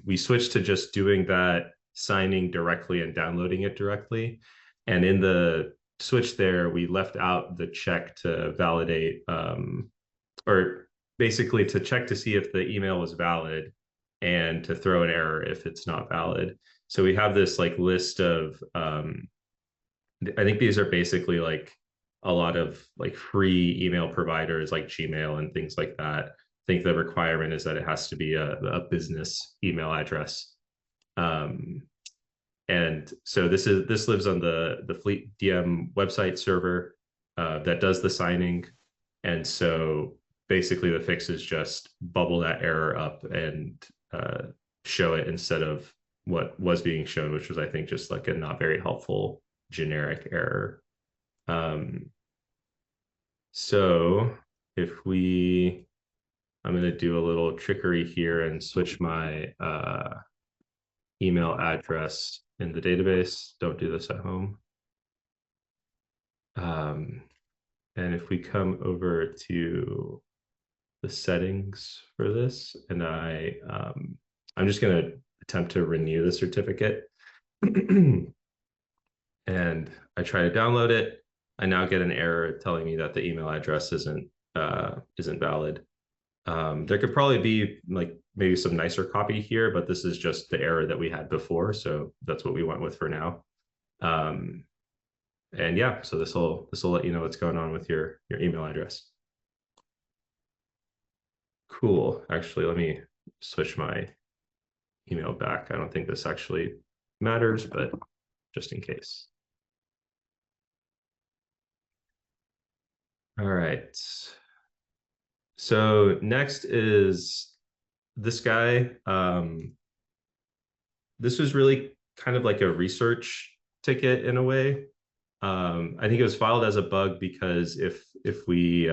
Speaker 9: we switched to just doing that signing directly and downloading it directly. And in the switch there, we left out the check to validate, or basically to check to see if the email was valid and to throw an error if it's not valid. So we have this like list of I think these are basically like a lot of like free email providers like Gmail and things like that. I think the requirement is that it has to be a business email address. And so this lives on the Fleet DM website server that does the signing. And so basically the fix is just bubble that error up and show it instead of what was being shown, which was, I think, just like a not very helpful generic error. So if I'm going to do a little trickery here and switch my email address in the database. Don't do this at home. And if we come over to the settings for this, and I'm just going to attempt to renew the certificate. And I try to download it. I now get an error telling me that the email address isn't valid. There could probably be like maybe some nicer copy here, but this is just the error that we had before. So that's what we went with for now. And yeah, so this will let you know what's going on with your email address. Cool. Actually, let me switch my email back. I don't think this actually matters, but just in case. All right. So next is this guy. This was really kind of like a research ticket in a way. I think it was filed as a bug because if we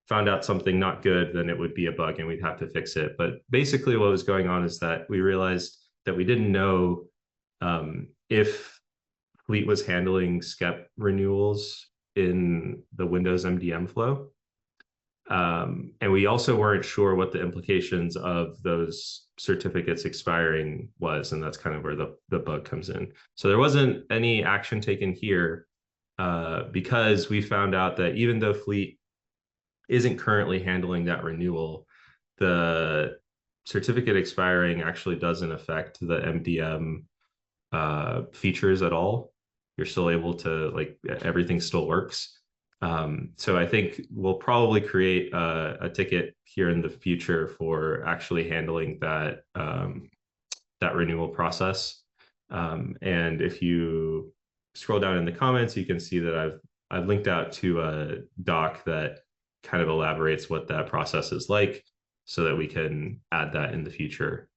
Speaker 9: found out something not good, then it would be a bug and we'd have to fix it. But basically what was going on is that we realized that we didn't know if Fleet was handling SCEP renewals in the Windows MDM flow. And we also weren't sure what the implications of those certificates expiring was, and that's kind of where the bug comes in. So there wasn't any action taken here because we found out that even though Fleet isn't currently handling that renewal, the certificate expiring actually doesn't affect the MDM features at all. You're still able to, like, everything still works. So I think we'll probably create a ticket here in the future for actually handling that that renewal process. And if you scroll down in the comments, you can see that I've linked out to a doc that kind of elaborates what that process is like, so that we can add that in the future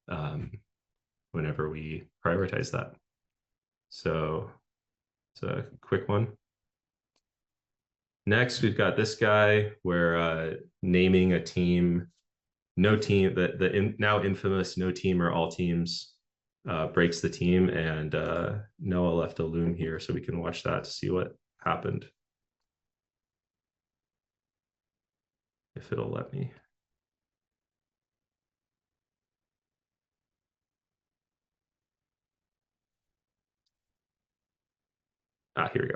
Speaker 9: whenever we prioritize that. So it's a quick one. Next, we've got this guy where naming a team, no team, the now infamous no team or all teams breaks the team, and Noah left a loom here so we can watch that to see what happened. If it'll let me. Here we go.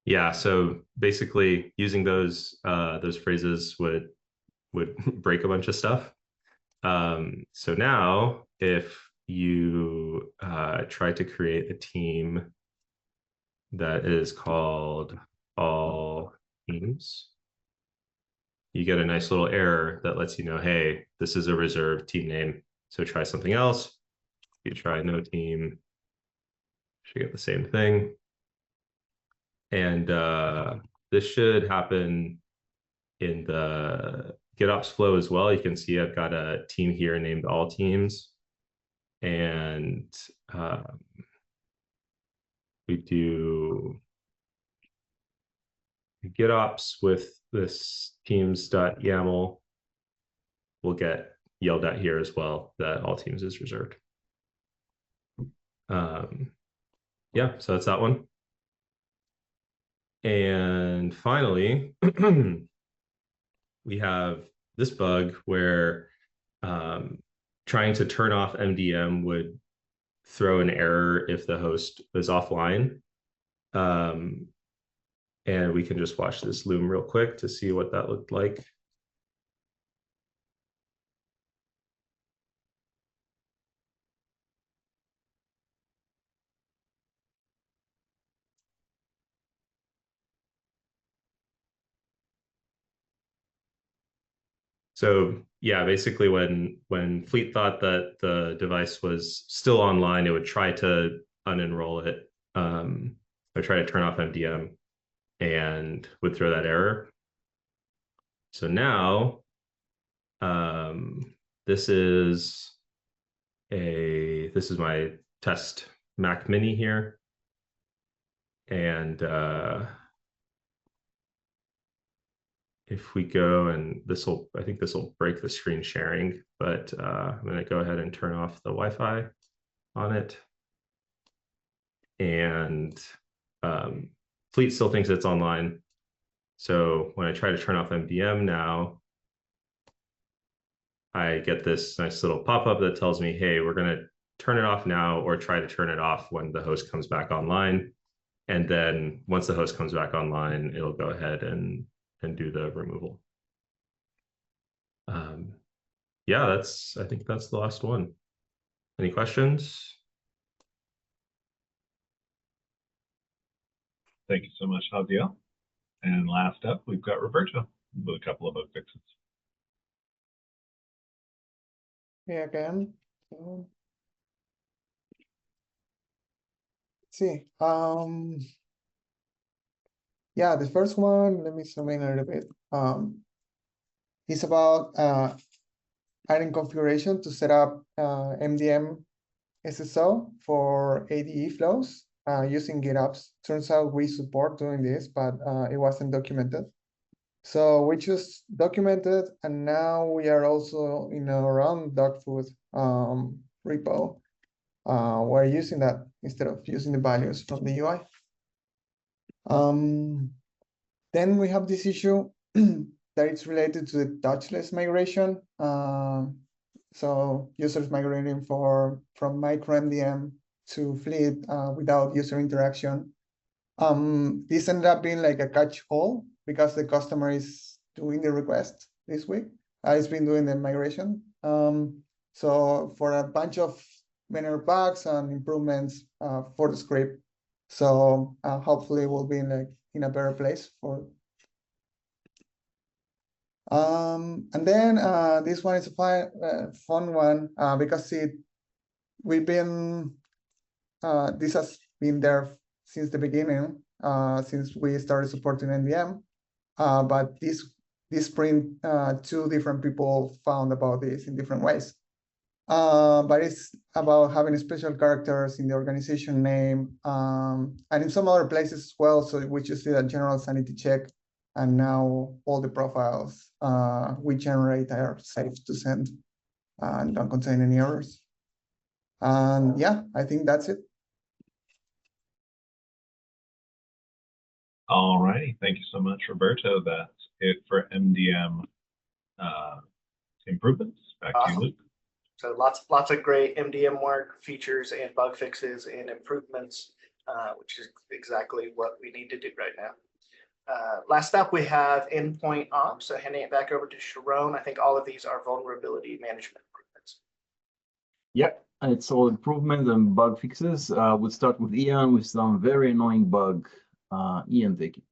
Speaker 9: Yeah, so basically using those phrases would break a bunch of stuff. So now if you try to create a team that is called all teams, you get a nice little error that lets you know, hey, this is a reserved team name. So try something else. You try no team, should get the same thing. And this should happen in the GitOps flow as well. You can see I've got a team here named all teams. And we do GitOps with this teams.yaml will get yelled at here as well, that all teams is reserved. Yeah, so that's that one. And finally, we have this bug where trying to turn off MDM would throw an error if the host is offline. And we can just watch this loom real quick to see what that looked like. So yeah, basically when Fleet thought that the device was still online, it would try to unenroll it, or try to turn off MDM and would throw that error. So now this is my test Mac Mini here. And if we go, and I think this will break the screen sharing, but I'm going to go ahead and turn off the Wi-Fi on it. And Fleet still thinks it's online. So when I try to turn off MDM now, I get this nice little pop-up that tells me, hey, we're going to turn it off now, or try to turn it off when the host comes back online. And then once the host comes back online, it'll go ahead and do the removal. Yeah, I think that's the last one. Any questions?
Speaker 8: Thank you so much, Javier. And last up, we've got Roberto with a couple of bug fixes.
Speaker 12: Hey again. Let's see. Yeah, the first one, let me zoom in a little bit. It's about adding configuration to set up MDM SSO for ADE flows using GitOps. Turns out we support doing this, but it wasn't documented. So we just documented, and now we are also in our own dog food repo. We're using that instead of using the values from the UI. Then we have this issue that it's related to the touchless migration. So users migrating from micro MDM to Fleet without user interaction. This ended up being like a catch-all because the customer is doing the request this week. It's been doing the migration. So for a bunch of minor bugs and improvements for the script. So hopefully we'll be in a better place for. And then this one is a fun one because this has been there since the beginning, since we started supporting MDM. But this sprint, two different people found about this in different ways. But it's about having special characters in the organization name and in some other places as well. So we just did a general sanity check, and now all the profiles we generate are safe to send and don't contain any errors. And yeah, I think that's it.
Speaker 8: All righty. Thank you so much, Roberto. That's it for MDM improvements. Back to you, Luke.
Speaker 1: So lots of great MDM work, features and bug fixes and improvements, which is exactly what we need to do right now. Last up, we have endpoint ops. So handing it back over to Sharon. I think all of these are vulnerability management improvements.
Speaker 2: Yep, it's all improvements and bug fixes. We'll start with Ian with some very annoying bug. Ian, take it.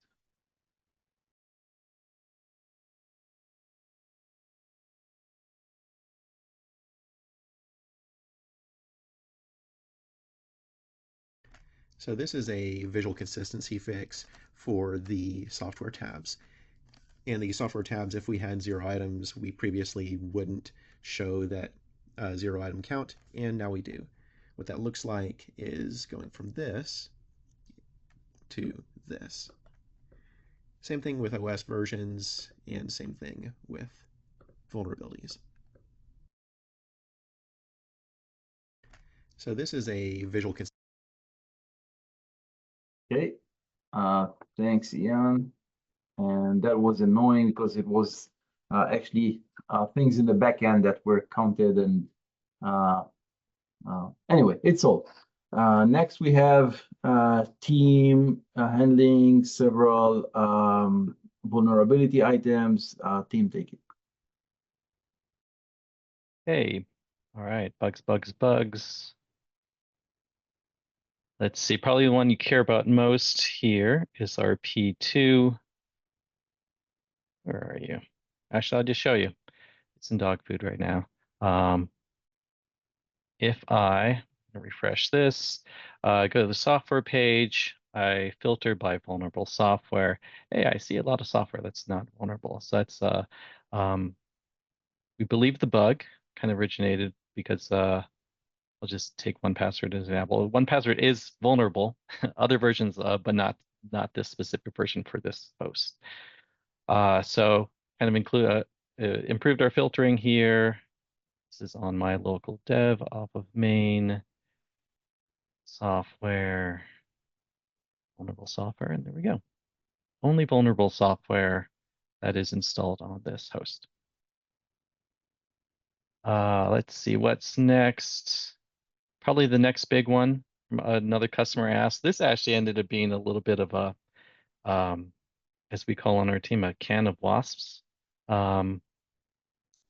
Speaker 5: So this is a visual consistency fix for the software tabs. And the software tabs, if we had 0 items, we previously wouldn't show that 0 item count, and now we do. What that looks like is going from this to this. Same thing with OS versions, and same thing with vulnerabilities. So this is a visual.
Speaker 2: Okay, thanks, Ian. And that was annoying because it was actually things in the back end that were counted, and anyway, it's all. Next, we have team handling several vulnerability items. Team, take it.
Speaker 16: Hey, all right, bugs. Let's see, probably the one you care about most here is our P2. Where are you? Actually, I'll just show you. It's in dog food right now. If I refresh this, go to the software page, I filter by vulnerable software. Hey, I see a lot of software that's not vulnerable. So that's, we believe the bug kind of originated because I'll just take 1Password as an example. 1Password is vulnerable, other versions, but not this specific version for this host. So kind of improved our filtering here. This is on my local dev off of main software, vulnerable software, and there we go. Only vulnerable software that is installed on this host. Let's see what's next. Probably the next big one. Another customer asked. This actually ended up being a little bit of a, as we call on our team, a can of wasps.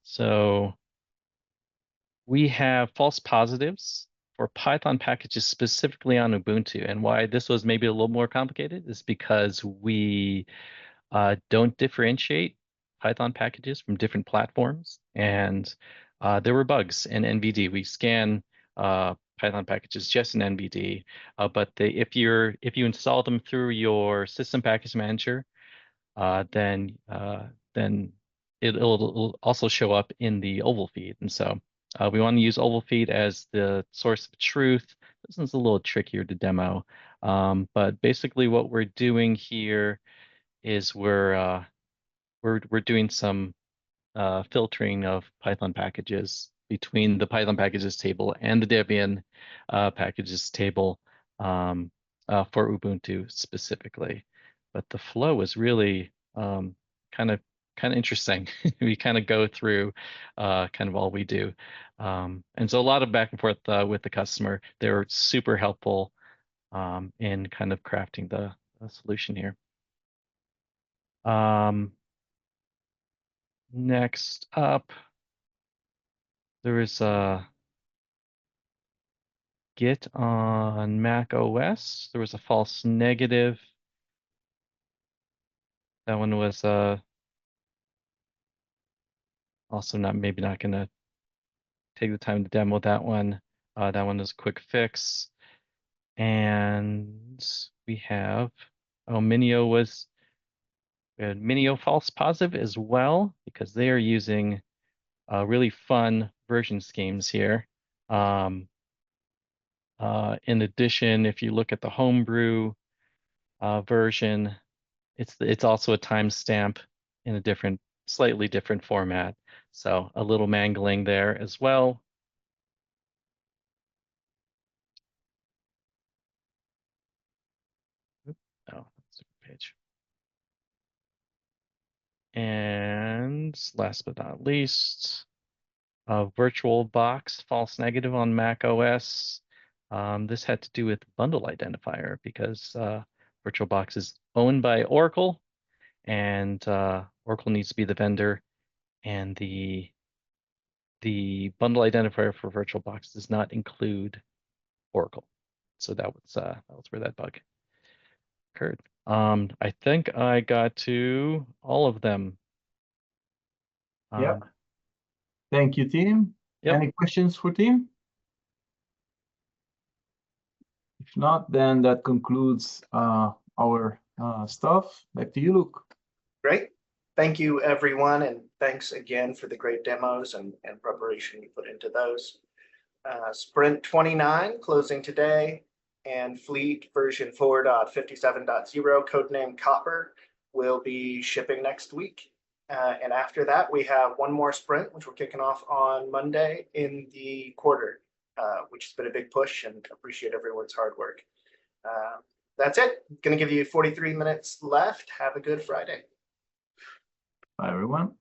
Speaker 16: So we have false positives for Python packages specifically on Ubuntu. And why this was maybe a little more complicated is because we don't differentiate Python packages from different platforms. And there were bugs in NVD. We scan Python packages just in NVD, but if you install them through your system package manager, then it'll also show up in the oval feed. And so we want to use oval feed as the source of truth. This one's a little trickier to demo, but basically what we're doing here is we're doing some filtering of Python packages between the Python packages table and the Debian packages table for Ubuntu specifically. But the flow is really kind of interesting. We kind of go through kind of all we do. And so a lot of back and forth with the customer. They were super helpful in kind of crafting the solution here. Next up, there is a Git on Mac OS. There was a false negative. That one was also maybe not going to take the time to demo that one. That one is a quick fix. And we have, Minio we had Minio false positive as well, because they are using really fun version schemes here. In addition, if you look at the homebrew version, it's also a timestamp in a slightly different format. So a little mangling there as well. Oh, that's a page. And last but not least, VirtualBox false negative on Mac OS. This had to do with bundle identifier because VirtualBox is owned by Oracle, and Oracle needs to be the vendor, and the bundle identifier for VirtualBox does not include Oracle. So that was where that bug occurred. I think I got to all of them.
Speaker 2: Yep. Thank you, team.
Speaker 16: Yep.
Speaker 2: Any questions for team? If not, then that concludes our stuff. Back to you, Luke.
Speaker 1: Great. Thank you, everyone. And thanks again for the great demos and preparation you put into those. Sprint 29 closing today, and Fleet version 4.57.0, codename Copper, will be shipping next week. And after that, we have one more sprint, which we're kicking off on Monday in the quarter, which has been a big push, and appreciate everyone's hard work. That's it. Going to give you 43 minutes left. Have a good Friday.
Speaker 2: Bye, everyone.